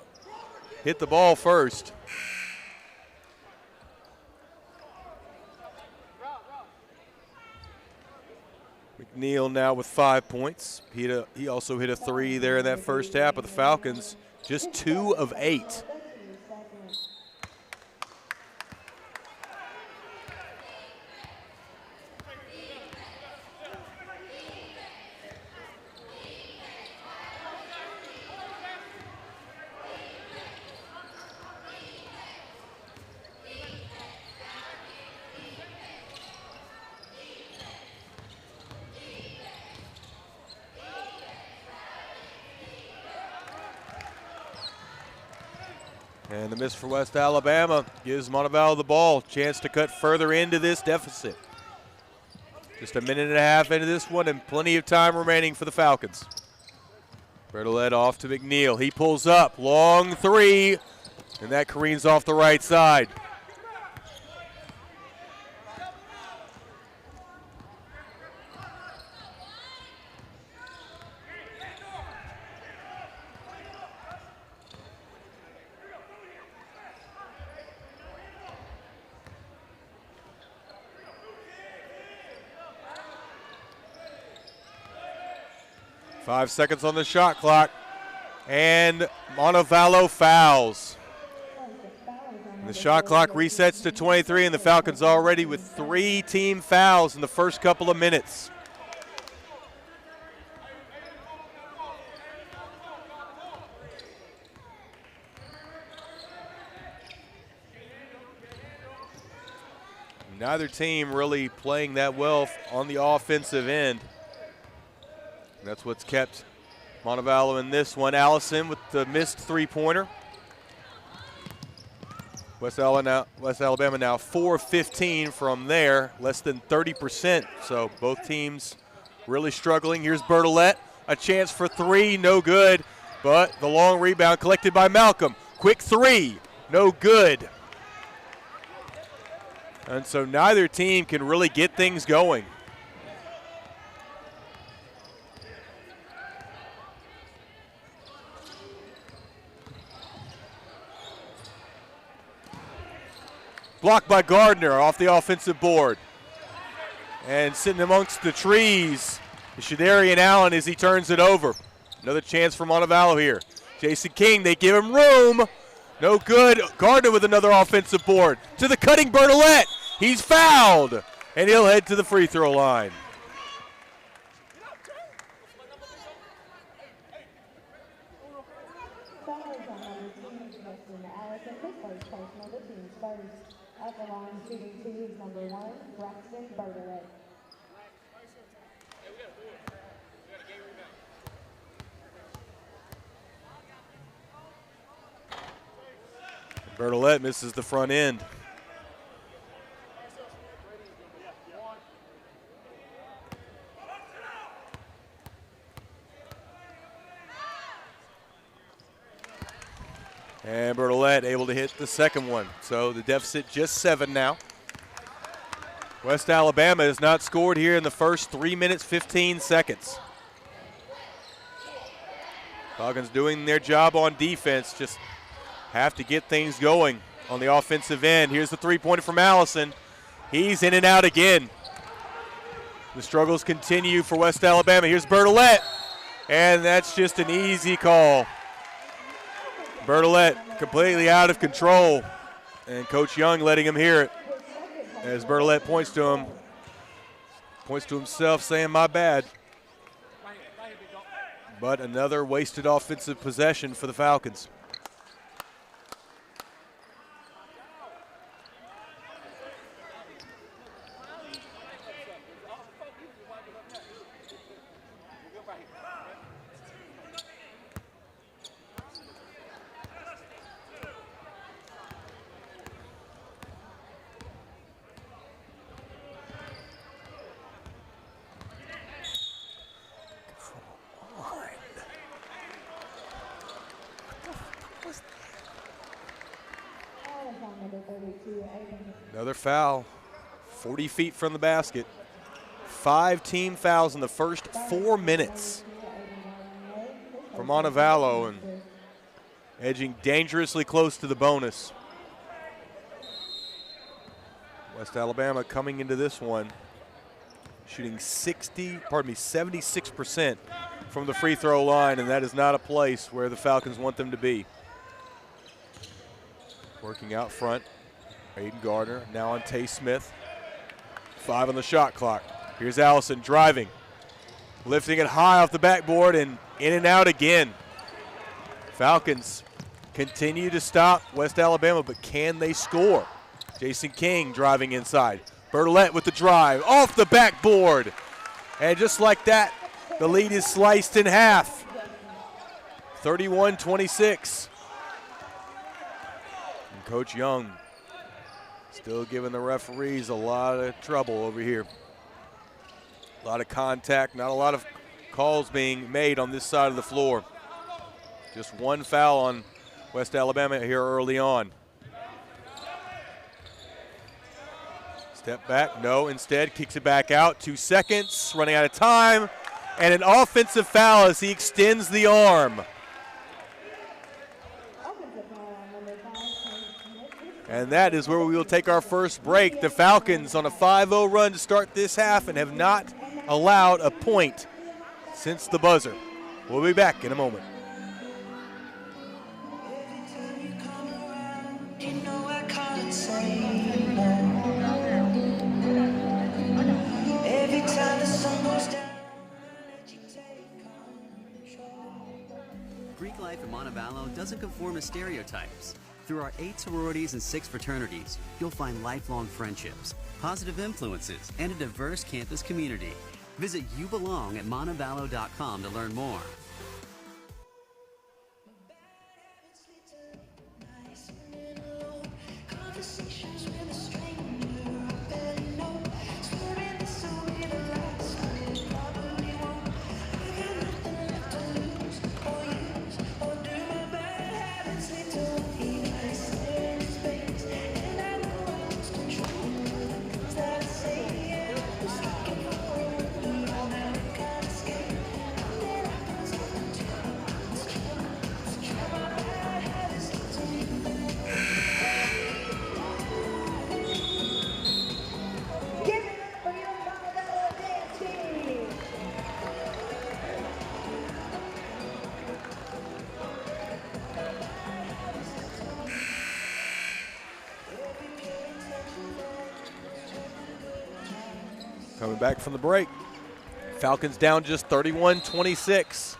hit the ball first. McNeil now with 5 points. He also hit a 3 there in that first half, but the Falcons just 2 of 8. 'And the miss for West Alabama gives Montevallo the ball. Chance to cut further into this deficit. Just a minute and a half into this one and plenty of time remaining for the Falcons. Bertolet off to McNeil. He pulls up. Long 3. And that careens off the right side. Five seconds on the shot clock, and Montevallo fouls. And the shot clock resets to 23, and the Falcons already with 3 team fouls in the first couple of minutes. Neither team really playing that well on the offensive end. That's what's kept Montevallo in this one. Allison with the missed three-pointer. West Alabama now 4 of 15 from there, less than 30%. So both teams really struggling. Here's Bertolet, a chance for 3, no good. But the long rebound collected by Malcolm. Quick 3, no good. And so neither team can really get things going. Blocked by Gardner off the offensive board. And sitting amongst the trees is Shadarian Allen as he turns it over. Another chance for Montevallo here. Jason King, they give him room. No good. Gardner with another offensive board. To the cutting Bertolette. He's fouled. And he'll head to the free throw line. At the line, shooting two is number 1, Braxton Bertolette. Bertolette misses the front end. And Bertolette able to hit the second one. So the deficit just 7 now. West Alabama has not scored here in the first 3 minutes, 15 seconds. Falcons doing their job on defense, just have to get things going on the offensive end. Here's the three-pointer from Allison. He's in and out again. The struggles continue for West Alabama. Here's Bertolette, and that's just an easy call. Bertolette completely out of control, and Coach Young letting him hear it as Bertolette points to him, points to himself saying, my bad. But another wasted offensive possession for the Falcons. Another foul, 40 feet from the basket. 5 team fouls in the first 4 minutes for Montevallo, and edging dangerously close to the bonus. West Alabama coming into this one shooting 76% from the free throw line, and that is not a place where the Falcons want them to be. Working out front, Aiden Gardner, now on Tay Smith. 5 on the shot clock. Here's Allison driving, lifting it high off the backboard and in and out again. Falcons continue to stop West Alabama, but can they score? Jason King driving inside. Bertolette with the drive, off the backboard. And just like that, the lead is sliced in half. 31-26. And Coach Young still giving the referees a lot of trouble over here. A lot of contact, not a lot of calls being made on this side of the floor. Just one foul on West Alabama here early on. Step back, no, instead kicks it back out. 2 seconds, running out of time. And an offensive foul as he extends the arm. And that is where we will take our first break. The Falcons on a 5-0 run to start this half and have not allowed a point since the buzzer. We'll be back in a moment. Greek life in Montevallo doesn't conform to stereotypes. Through our 8 sororities and 6 fraternities, you'll find lifelong friendships, positive influences, and a diverse campus community. Visit YouBelong at montevallo.com to learn more. Coming back from the break. Falcons down just 31-26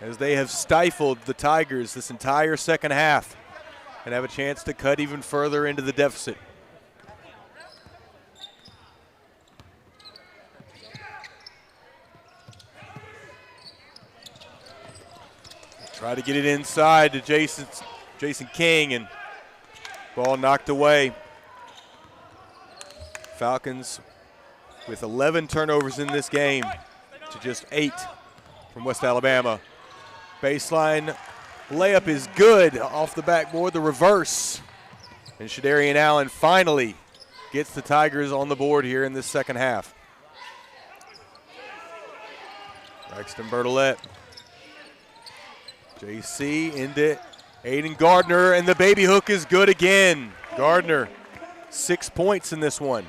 as they have stifled the Tigers this entire second half and have a chance to cut even further into the deficit. Try to get it inside to Jason King, and ball knocked away. Falcons with 11 turnovers in this game to just 8 from West Alabama. Baseline layup is good off the backboard, the reverse. And Shadarian Allen finally gets the Tigers on the board here in this second half. Braxton Bertolette. JC into Aiden Gardner, and the baby hook is good again. Gardner, 6 points in this one.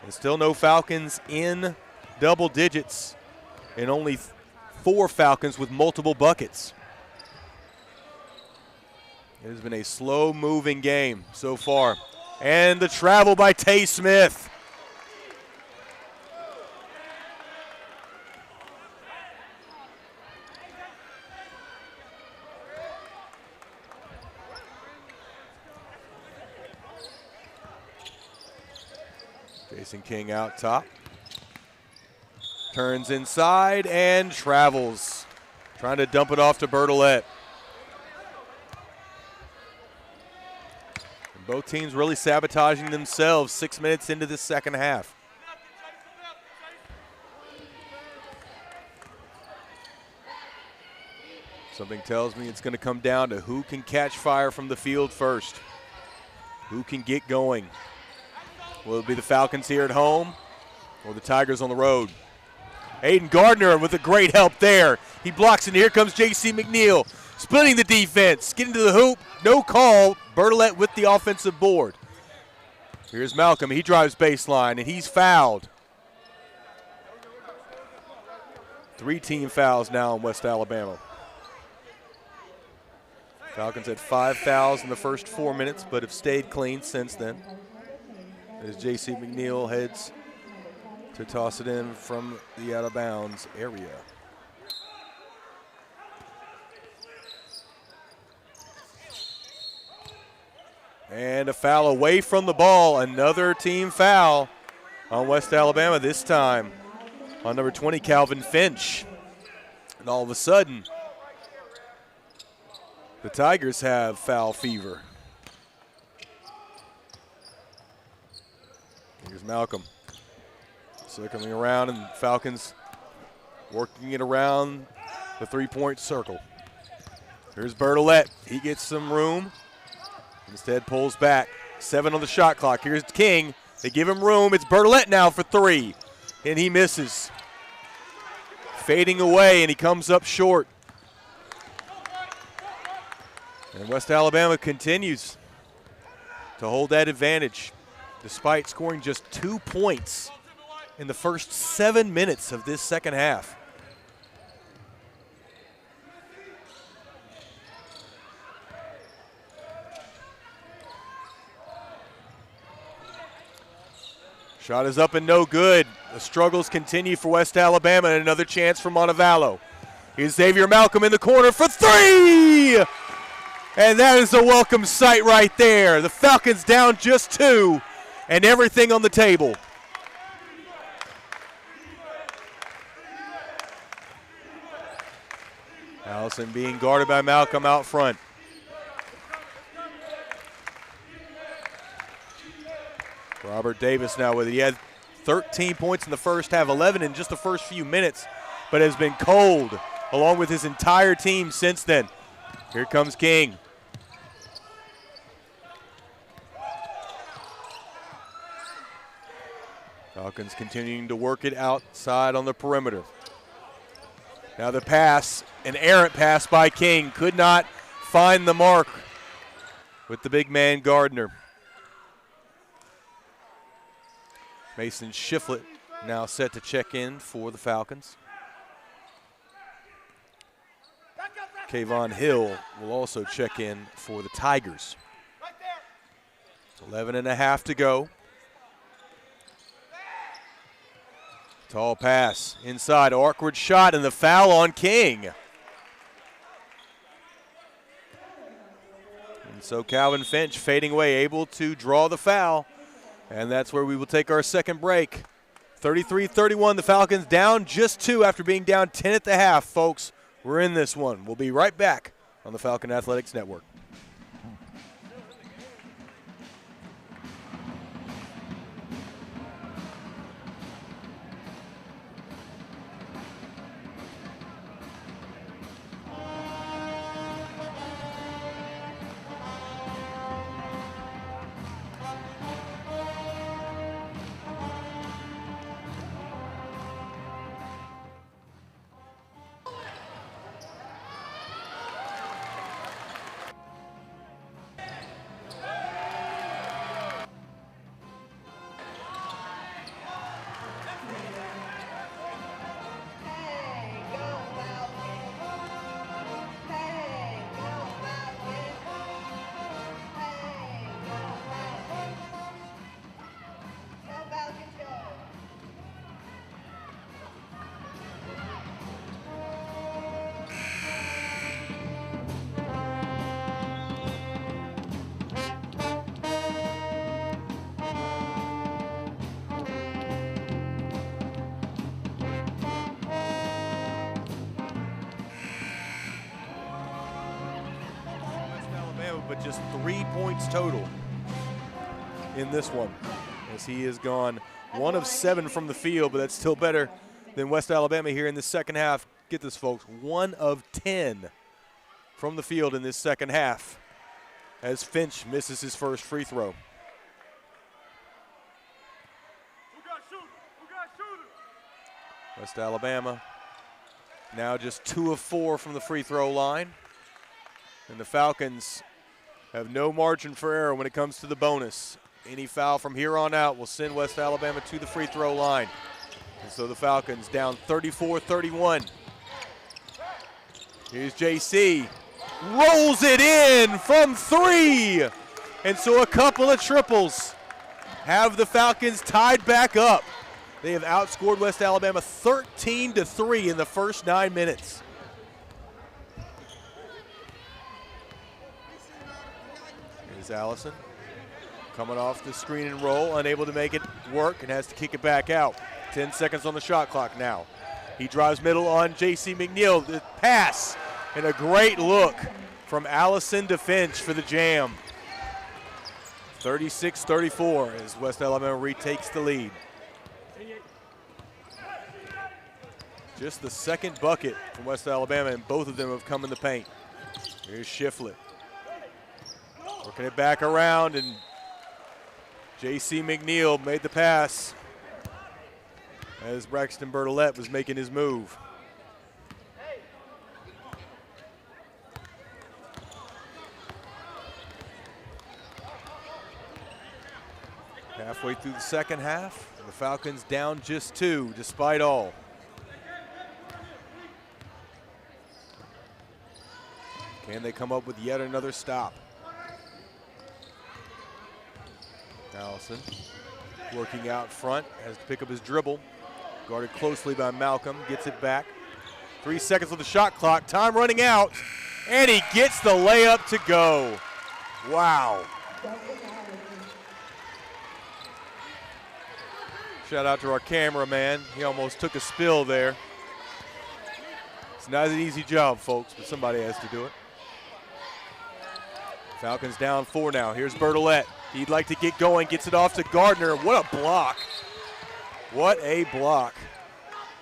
And still no Falcons in double digits, and only 4 Falcons with multiple buckets. It has been a slow-moving game so far. And the travel by Tay Smith. Jason King out top. Turns inside and travels. Trying to dump it off to Bertolette. And both teams really sabotaging themselves 6 minutes into this second half. Something tells me it's going to come down to who can catch fire from the field first. Who can get going. Will it be the Falcons here at home or the Tigers on the road? Aiden Gardner with a great help there. He blocks it, and here comes J.C. McNeil, splitting the defense, getting to the hoop, no call. Bertolette with the offensive board. Here's Malcolm, he drives baseline, and he's fouled. 3 team fouls now in West Alabama. Falcons had 5 fouls in the first 4 minutes, but have stayed clean since then. As J.C. McNeil heads to toss it in from the out-of-bounds area. And a foul away from the ball. Another team foul on West Alabama, this time on number 20, Calvin Finch. And all of a sudden, the Tigers have foul fever. Here's Malcolm circling around, and Falcons working it around the 3-point circle. Here's Bertolette. He gets some room. Instead pulls back. 7 on the shot clock. Here's King. They give him room. It's Bertolette now for 3. And he misses. Fading away, and he comes up short. And West Alabama continues to hold that advantage, despite scoring just 2 points in the first 7 minutes of this second half. Shot is up and no good. The struggles continue for West Alabama, and another chance for Montevallo. Here's Xavier Malcolm in the corner for 3! And that is a welcome sight right there. The Falcons down just 2. And everything on the table. Allison being guarded by Malcolm out front. Robert Davis now with it. He had 13 points in the first half, 11 in just the first few minutes, but has been cold along with his entire team since then. Here comes King. Falcons continuing to work it outside on the perimeter. Now the pass, an errant pass by King. Could not find the mark with the big man Gardner. Mason Shiflett now set to check in for the Falcons. Kayvon Hill will also check in for the Tigers. 11 and a half to go. Tall pass inside, awkward shot, and the foul on King. And so Calvin Finch fading away, able to draw the foul. And that's where we will take our second break. 33-31, the Falcons down just 2 after being down 10 at the half, folks. We're in this one. We'll be right back on the Falcon Athletics Network. But just 3 points total in this one, as he has gone 1 of 7 from the field, but that's still better than West Alabama here in the second half. Get this, folks, 1 of 10 from the field in this second half, as Finch misses his first free throw. West Alabama now just 2 of 4 from the free throw line, and the Falcons have no margin for error when it comes to the bonus. Any foul from here on out will send West Alabama to the free throw line. And so the Falcons down 34-31. Here's JC. Rolls it in from 3. And so a couple of triples have the Falcons tied back up. They have outscored West Alabama 13-3 in the first 9 minutes. Allison coming off the screen and roll, unable to make it work and has to kick it back out. 10 seconds on the shot clock now. He drives middle on J.C. McNeil. The pass and a great look from Allison to Finch for the jam. 36-34 as West Alabama retakes the lead. Just the second bucket from West Alabama, and both of them have come in the paint. Here's Shiflett. Working it back around, and J.C. McNeil made the pass as Braxton Bertolette was making his move. Halfway through the second half, the Falcons down just 2 despite all. Can they come up with yet another stop? Allison working out front, has to pick up his dribble. Guarded closely by Malcolm, gets it back. 3 seconds on the shot clock, time running out, and he gets the layup to go. Wow. Shout out to our cameraman. He almost took a spill there. It's not an easy job, folks, but somebody has to do it. Falcons down 4 now. Here's Bertolette. He'd like to get going, gets it off to Gardner. What a block. What a block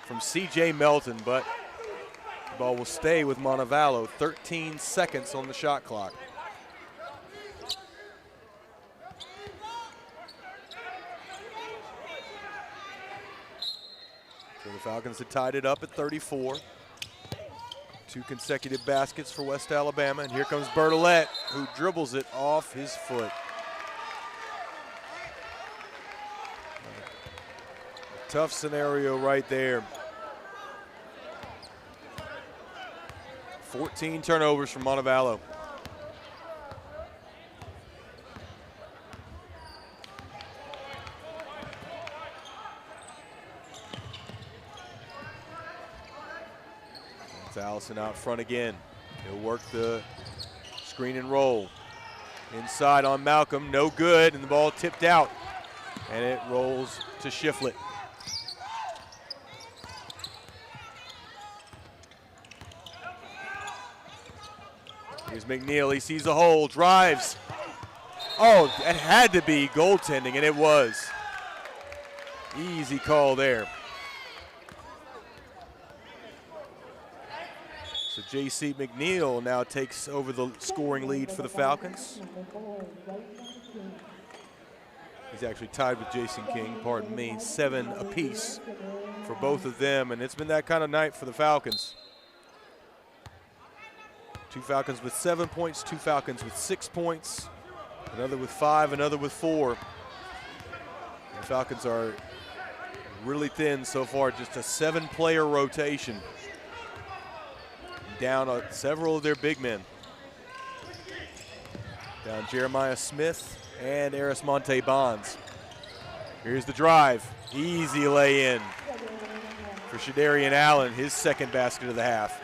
from C.J. Melton, but the ball will stay with Montevallo. 13 seconds on the shot clock. So the Falcons had tied it up at 34. 2 consecutive baskets for West Alabama, and here comes Bertolette, who dribbles it off his foot. Tough scenario right there. 14 turnovers from Montevallo. It's Allison out front again. He'll work the screen and roll. Inside on Malcolm, no good, and the ball tipped out. And it rolls to Shiflett. Here's McNeil, he sees a hole, drives. Oh, it had to be goaltending, and it was. Easy call there. So J.C. McNeil now takes over the scoring lead for the Falcons. He's actually tied with Jason King, pardon me, 7 apiece for both of them, and it's been that kind of night for the Falcons. 2 Falcons with 7 points, 2 Falcons with 6 points, another with 5, another with 4. The Falcons are really thin so far, just a 7-player rotation. Down several of their big men. Down Jeremiah Smith and Eris Monte Bonds. Here's the drive. Easy lay in for Shadarian Allen, his second basket of the half.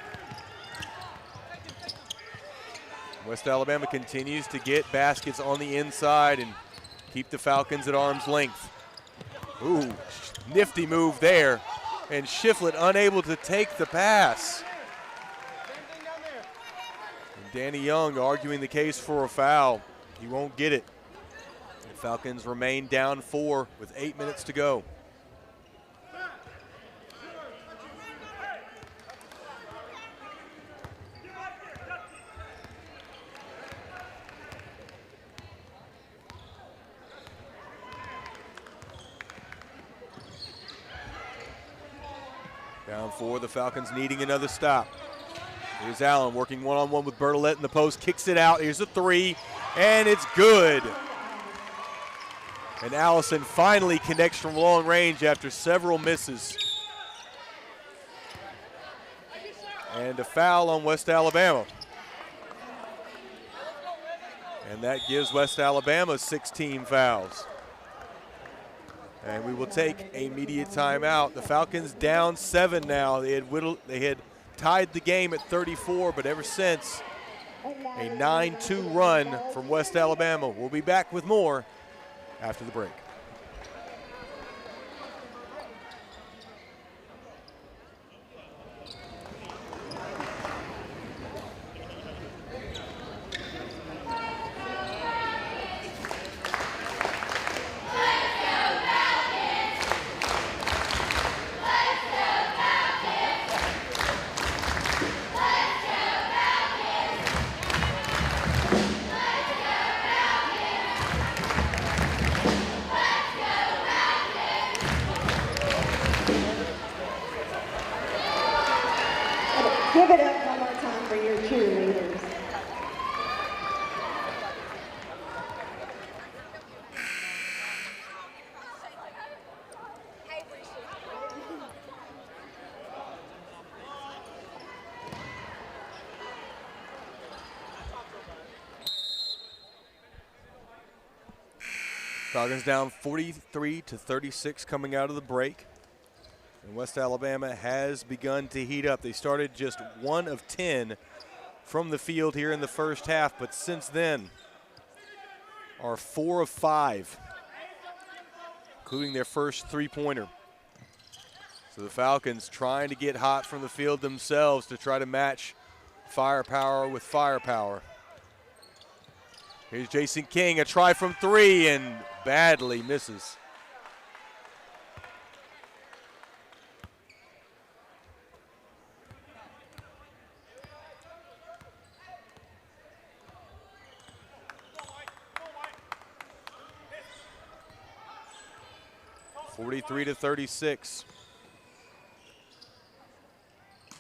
West Alabama continues to get baskets on the inside and keep the Falcons at arm's length. Ooh, nifty move there. And Shiflett unable to take the pass. And Danny Young arguing the case for a foul. He won't get it. The Falcons remain down 4 with 8 minutes to go. Down 4, the Falcons needing another stop. Here's Allen working one-on-one with Bertolet in the post, kicks it out. Here's a 3, and it's good. And Allison finally connects from long range after several misses. And a foul on West Alabama. And that gives West Alabama 16 fouls. And we will take a immediate timeout. The Falcons down 7 now. They had tied the game at 34, but ever since, a 9-2 run from West Alabama. We'll be back with more after the break. Give it up one more time for your cheerleaders. Falcons down 43-36 coming out of the break. And West Alabama has begun to heat up. They started just 1 of 10 from the field here in the first half, but since then are 4 of 5, including their first 3-pointer. So the Falcons trying to get hot from the field themselves to try to match firepower with firepower. Here's Jason King, a try from 3, and badly misses. (43-36).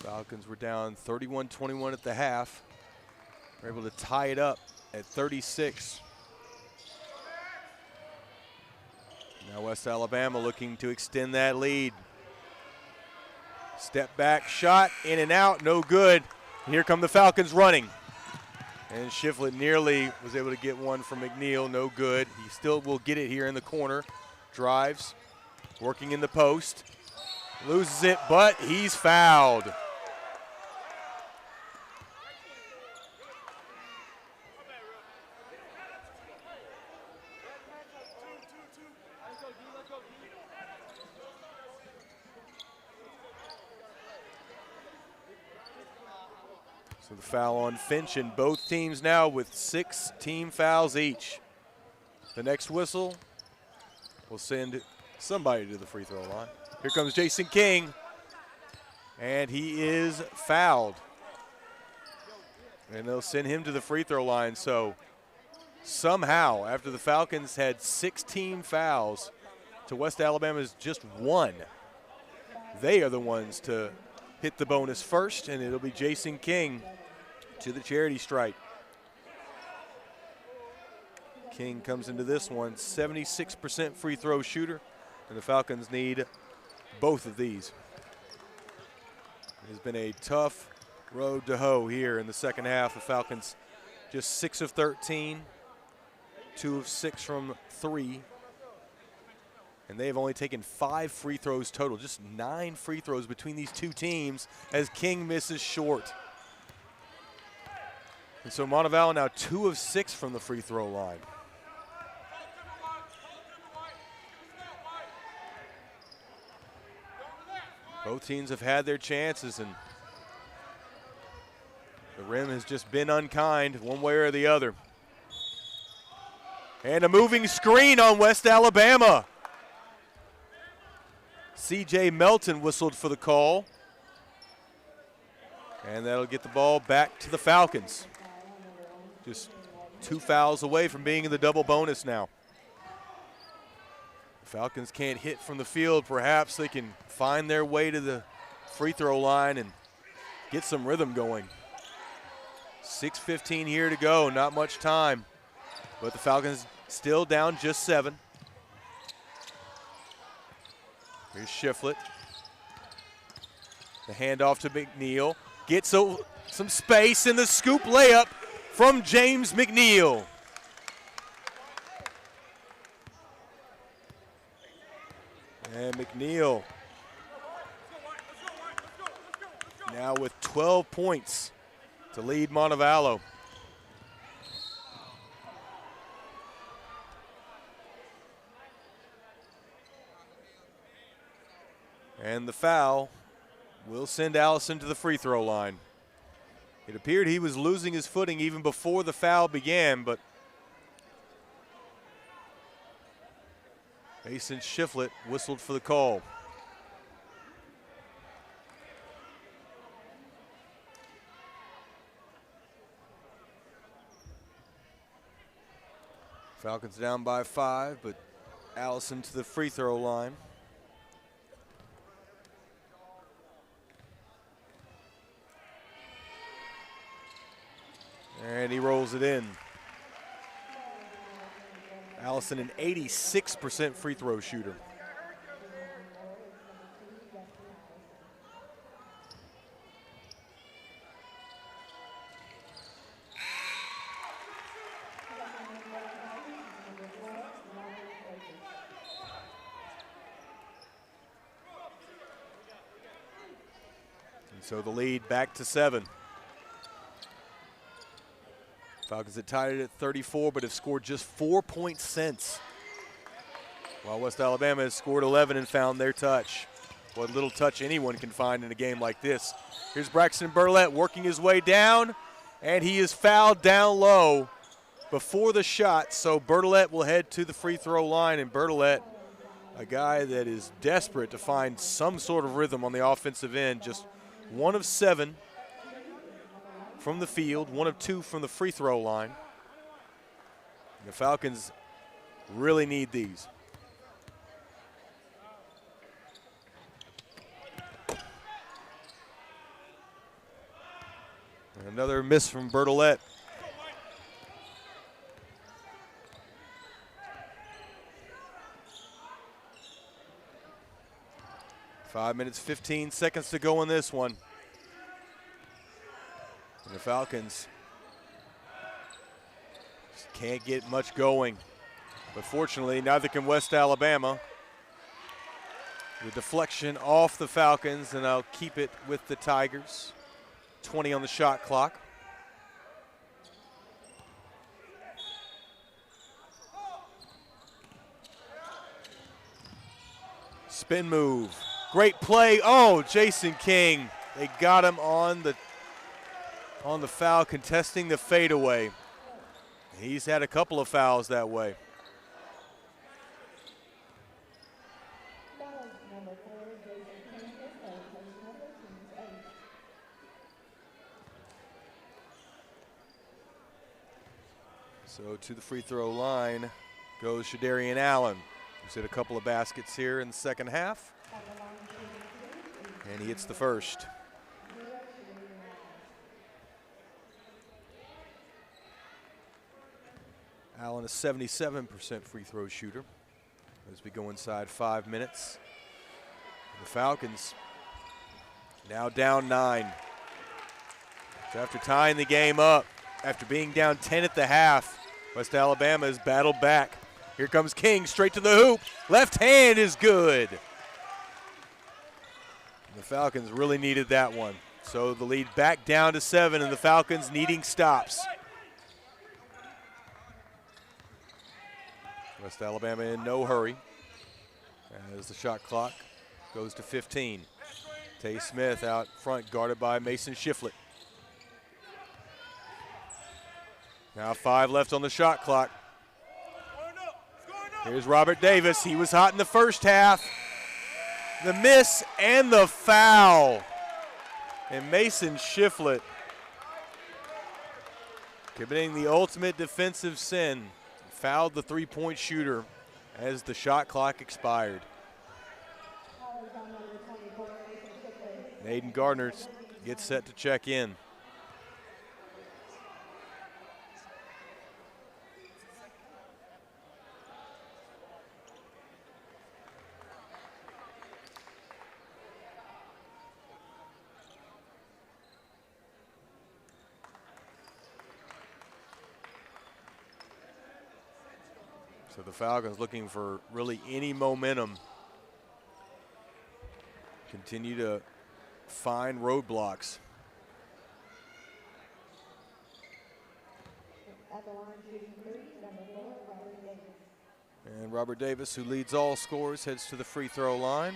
Falcons were down 31-21 at the half. Were able to tie it up at 36. Now West Alabama looking to extend that lead. Step back shot, in and out, no good. And here come the Falcons running. And Shiflett nearly was able to get one from McNeil, no good. He still will get it here in the corner. Drives, working in the post. Loses it, but he's fouled. So the foul on Finch, and both teams now with 6 team fouls each. The next whistle will send somebody to the free throw line. Here comes Jason King, and he is fouled. And they'll send him to the free throw line. So somehow, after the Falcons had 6 team fouls to West Alabama's just 1, they are the ones to hit the bonus first, and it'll be Jason King to the charity stripe. King comes into this one 76% free throw shooter, and the Falcons need both of these. It has been a tough road to hoe here in the second half. The Falcons just 6 of 13, 2 of 6 from 3. And they have only taken 5 free throws total, just 9 free throws between these two teams as King misses short. And so Montevallo now 2 of 6 from the free throw line. Both teams have had their chances, and the rim has just been unkind one way or the other. And a moving screen on West Alabama. C.J. Melton whistled for the call. And that'll get the ball back to the Falcons. Just 2 fouls away from being in the double bonus now. The Falcons can't hit from the field. Perhaps they can find their way to the free throw line and get some rhythm going. 6:15 here to go, not much time. But the Falcons still down just 7. Here's Shiflett. The handoff to McNeil. Gets some space in the scoop layup from James McNeil. And McNeil now with 12 points to lead Montevallo. And the foul will send Allison to the free throw line. It appeared he was losing his footing even before the foul began, but Mason Shiflett whistled for the call. Falcons down by 5, but Allison to the free throw line. And he rolls it in. Allison, an 86% free throw shooter. And so the lead back to 7. Falcons had tied it at 34, but have scored just 4 points since. While West Alabama has scored 11 and found their touch. What little touch anyone can find in a game like this. Here's Braxton Burlett working his way down, and he is fouled down low before the shot. So Burlett will head to the free throw line, and Burlett, a guy that is desperate to find some sort of rhythm on the offensive end, just 1 of 7. From the field, 1 of 2 from the free throw line. The Falcons really need these. Another miss from Bertolette. Five minutes, 15 seconds to go in this one. And the Falcons just can't get much going. But fortunately, neither can West Alabama. The deflection off the Falcons, and I'll keep it with the Tigers. 20 on the shot clock. Spin move. Great play. Oh, Jason King. They got him on the on the foul, contesting the fadeaway. He's had a couple of fouls that way. So to the free throw line goes Shadarian Allen, who's hit a couple of baskets here in the second half. And he hits the first. Allen, a 77% free throw shooter as we go inside 5 minutes. The Falcons now down 9. So after tying the game up, after being down 10 at the half, West Alabama has battled back. Here comes King straight to the hoop. Left hand is good. The Falcons really needed that one. So the lead back down to 7, and the Falcons needing stops. West Alabama in no hurry as the shot clock goes to 15. Tay Smith out front, guarded by Mason Shiflett. Now 5 left on the shot clock. Here's Robert Davis. He was hot in the first half. The miss and the foul. And Mason Shiflett committing the ultimate defensive sin. Fouled the three-point shooter as the shot clock expired. Aiden Gardner gets set to check in. So the Falcons looking for really any momentum. Continue to find roadblocks. And Robert Davis, who leads all scorers, heads to the free throw line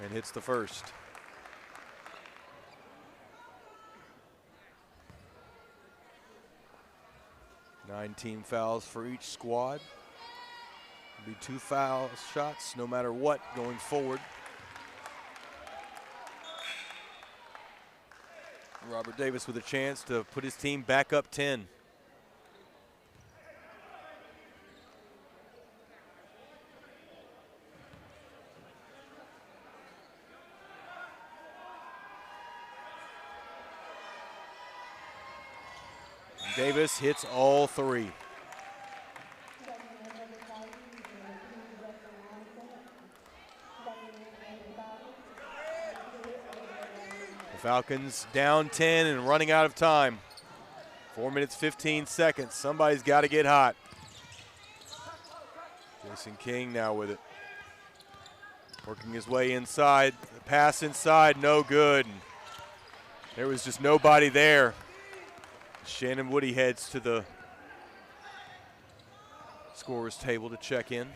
and hits the first. 19 fouls for each squad. It'll be 2 foul shots no matter what going forward. Robert Davis with a chance to put his team back up 10. Davis hits all 3. The Falcons down 10 and running out of time. 4 minutes, 15 seconds. Somebody's got to get hot. Jason King now with it. Working his way inside. The pass inside, no good. There was just nobody there. Shannon Woody heads to the scorer's table to check in.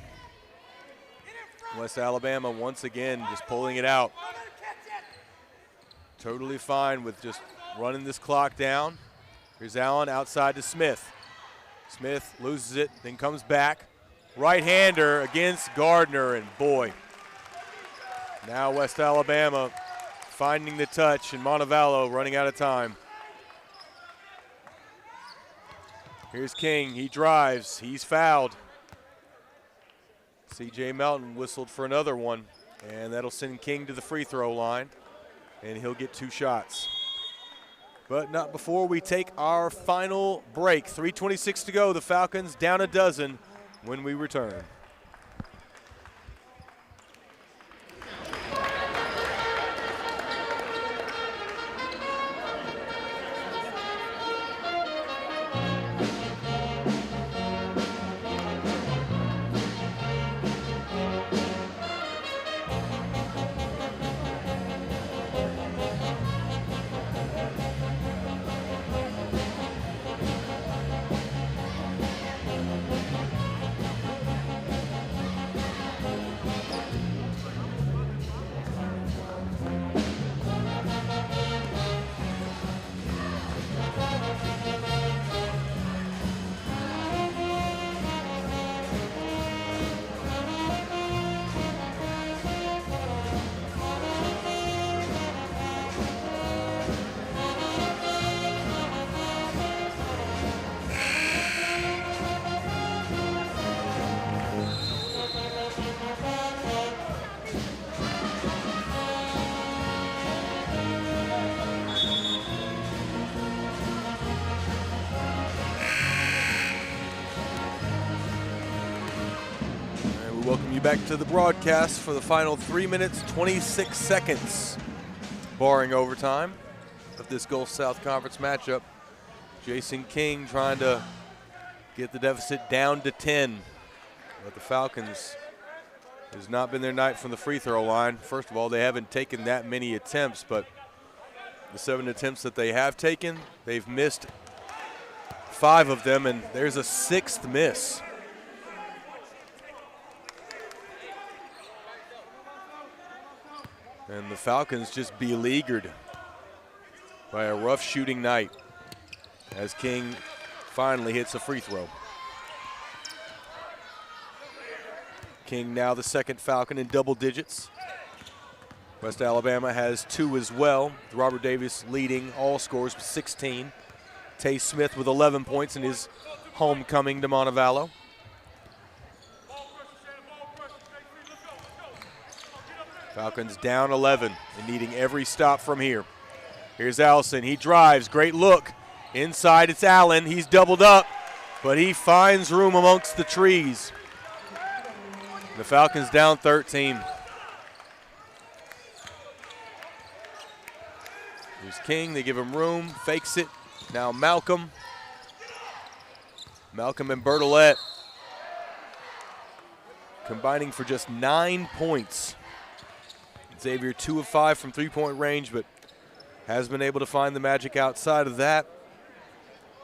West Alabama once again just pulling it out. Totally fine with just running this clock down. Here's Allen outside to Smith. Smith loses it, then comes back. Right-hander against Gardner, and boy. Now West Alabama finding the touch, and Montevallo running out of time. Here's King, he drives, he's fouled. C.J. Melton whistled for another one, and that'll send King to the free throw line, and he'll get 2 shots. But not before we take our final break. 3:26 to go, the Falcons down a dozen when we return. back to the broadcast for the final 3 minutes, 26 seconds, barring overtime, of this Gulf South Conference matchup. Jason King trying to get the deficit down to 10. But the Falcons, has not been their night from the free throw line. First of all, they haven't taken that many attempts, but the 7 attempts that they have taken, they've missed 5 of them, and there's a 6th miss. And the Falcons just beleaguered by a rough shooting night as King finally hits a free throw. King now the second Falcon in double digits. West Alabama has 2 as well. Robert Davis leading all scores with 16. Tay Smith with 11 points in his homecoming to Montevallo. Falcons down 11 and needing every stop from here. Here's Allison, he drives, great look. Inside it's Allen, he's doubled up, but he finds room amongst the trees. The Falcons down 13. Here's King, they give him room, fakes it. Now Malcolm. Malcolm and Bertolette combining for just 9 points. Xavier 2 of 5 from three-point range, but has been able to find the magic outside of that.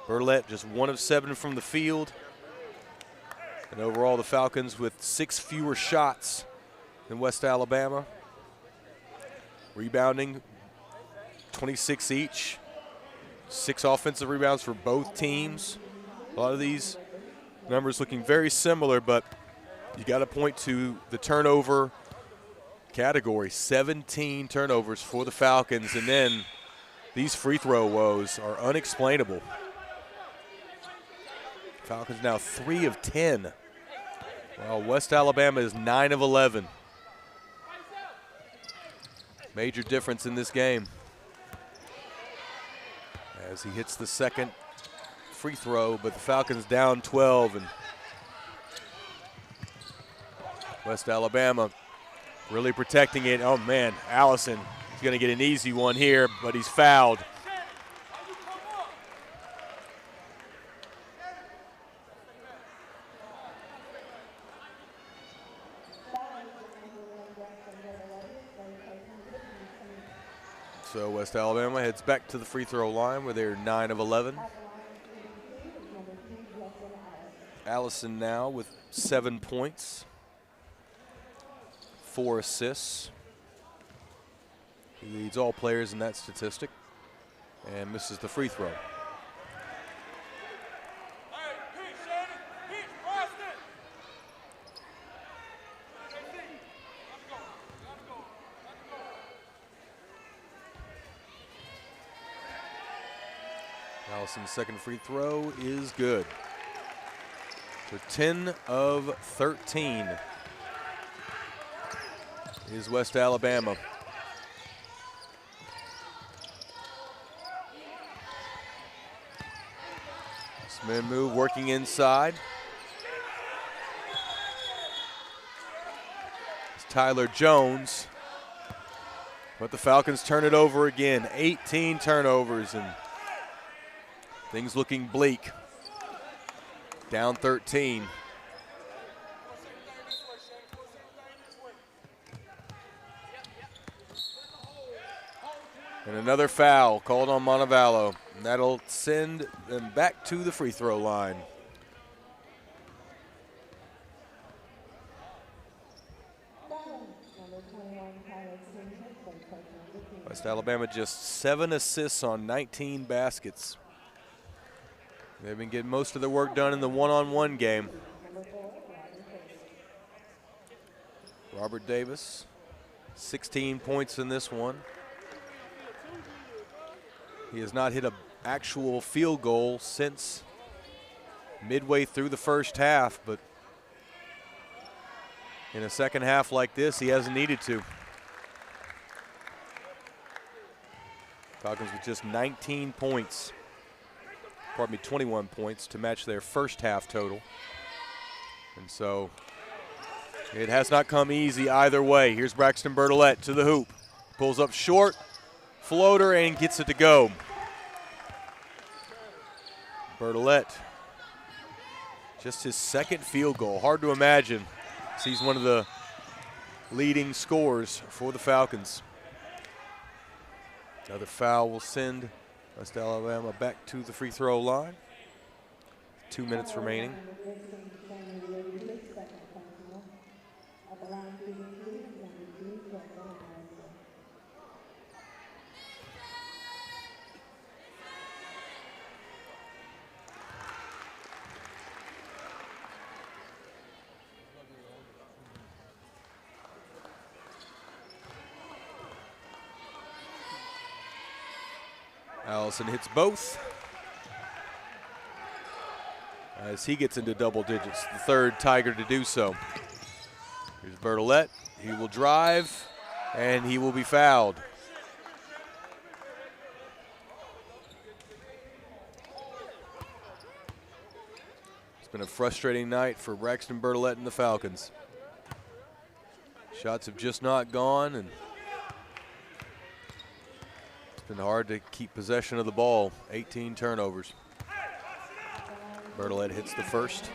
Bertolette just 1 of 7 from the field. And overall, the Falcons with 6 fewer shots than West Alabama. Rebounding, 26 each. 6 offensive rebounds for both teams. A lot of these numbers looking very similar, but you got to point to the turnover category. 17 turnovers for the Falcons, and then these free throw woes are unexplainable. Falcons now 3 of 10. Well, West Alabama is 9 of 11. Major difference in this game. As he hits the second free throw, but the Falcons down 12, and West Alabama really protecting it. Oh man, Allison is going to get an easy one here, but he's fouled. So West Alabama heads back to the free throw line where they're 9 of 11. Allison now with 7 points, 4 assists. He leads all players in that statistic and misses the free throw. Allison's second free throw is good. So 10 of 13 is West Alabama. Spin move working inside. It's Tyler Jones. But the Falcons turn it over again. 18 turnovers and things looking bleak. Down 13. And another foul called on Montevallo. And that'll send them back to the free throw line. West Alabama just 7 assists on 19 baskets. They've been getting most of their work done in the one-on-one game. Robert Davis, 16 points in this one. He has not hit an actual field goal since midway through the first half, but in a second half like this, he hasn't needed to. Falcons with just 19 points. 21 points to match their first half total. And so It has not come easy either way. Here's Braxton Bertolette to the hoop. Pulls up short, floater, and gets it to go. Bertolette, just his second field goal. Hard to imagine. He's one of the leading scorers for the Falcons. Another foul will send West Alabama back to the free throw line. 2 minutes remaining. Allison hits both as he gets into double digits, the third Tiger to do so. Here's Bertolette. He will drive, and he will be fouled. It's been a frustrating night for Braxton Bertolette and the Falcons. Shots have just not gone, and it's been hard to keep possession of the ball. 18 turnovers. Bertolette hits the first.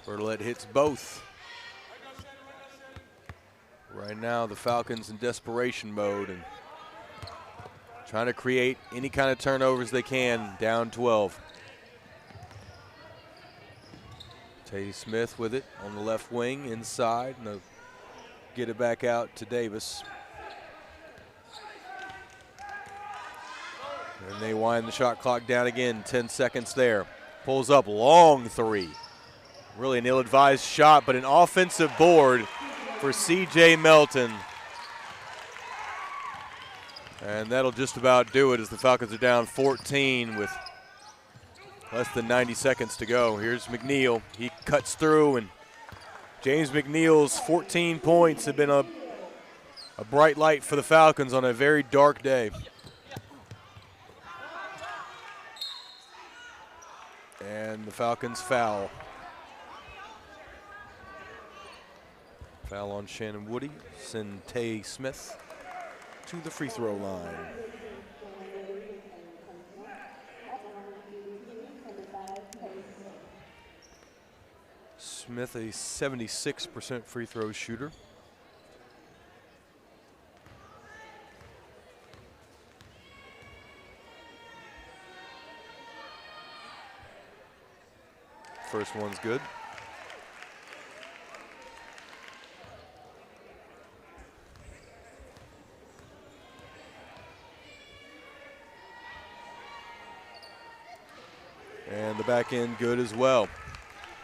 Bertolette hits both. Right now, the Falcons in desperation mode and trying to create any kind of turnovers they can, down 12. Teddy Smith with it on the left wing, inside, and they'll get it back out to Davis. And they wind the shot clock down again, 10 seconds there. Pulls up, long three. Really an ill-advised shot, but an offensive board for C.J. Melton. And that'll just about do it as the Falcons are down 14 with less than 90 seconds to go. Here's McNeil. He cuts through, and James McNeil's 14 points have been a bright light for the Falcons on a very dark day. And the Falcons foul. Foul on Shannon Woody. Send Tay Smith to the free throw line. Smith, a 76% free throw shooter. First one's good. And the back end good as well.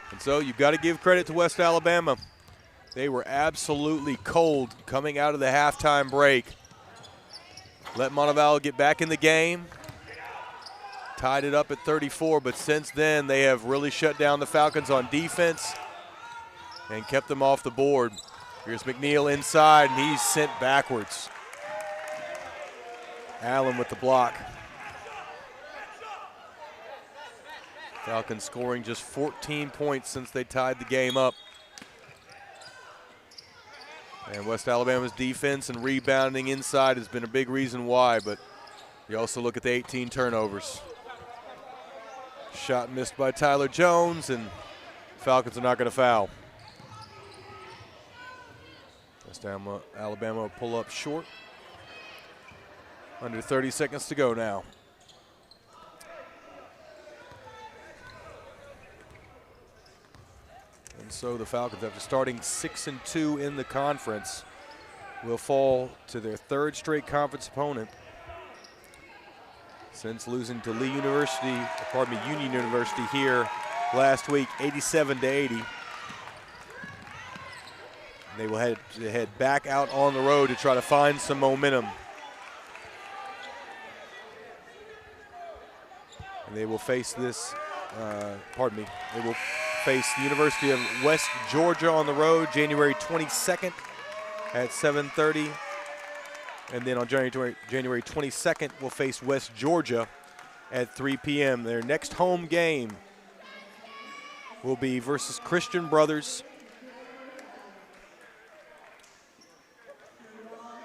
And so you've got to give credit to West Alabama. They were absolutely cold coming out of the halftime break. Let Montevallo get back in the game. Tied it up at 34, but since then they have really shut down the Falcons on defense and kept them off the board. Here's McNeil inside, and he's sent backwards. Allen with the block. Falcons scoring just 14 points since they tied the game up. And West Alabama's defense and rebounding inside has been a big reason why, but you also look at the 18 turnovers. Shot missed by Tyler Jones, and Falcons are not going to foul. West Alabama will pull up short. Under 30 seconds to go now. And so the Falcons, after starting 6-2 in the conference, will fall to their third straight conference opponent since losing to Union University here last week, 87-80. They will head back out on the road to try to find some momentum. And they will face this, they will face the University of West Georgia on the road January 22nd at 7:30. And then on January 22nd, we'll face West Georgia at 3 p.m. Their next home game will be versus Christian Brothers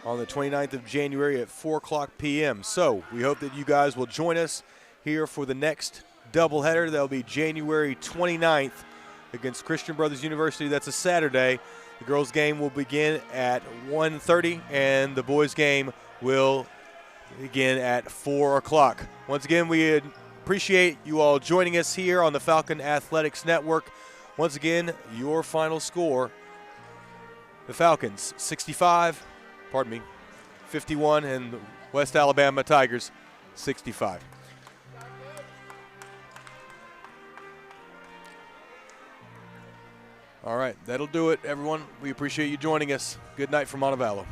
on the 29th of January at 4 o'clock p.m. So we hope that you guys will join us here for the next doubleheader. That'll be January 29th against Christian Brothers University. That's a Saturday. The girls' game will begin at 1:30, and the boys' game will begin at 4 o'clock. Once again, we appreciate you all joining us here on the Falcon Athletics Network. Once again, your final score, the Falcons 51, and the West Alabama Tigers 65. All right, that'll do it, everyone. We appreciate you joining us. Good night from Montevallo.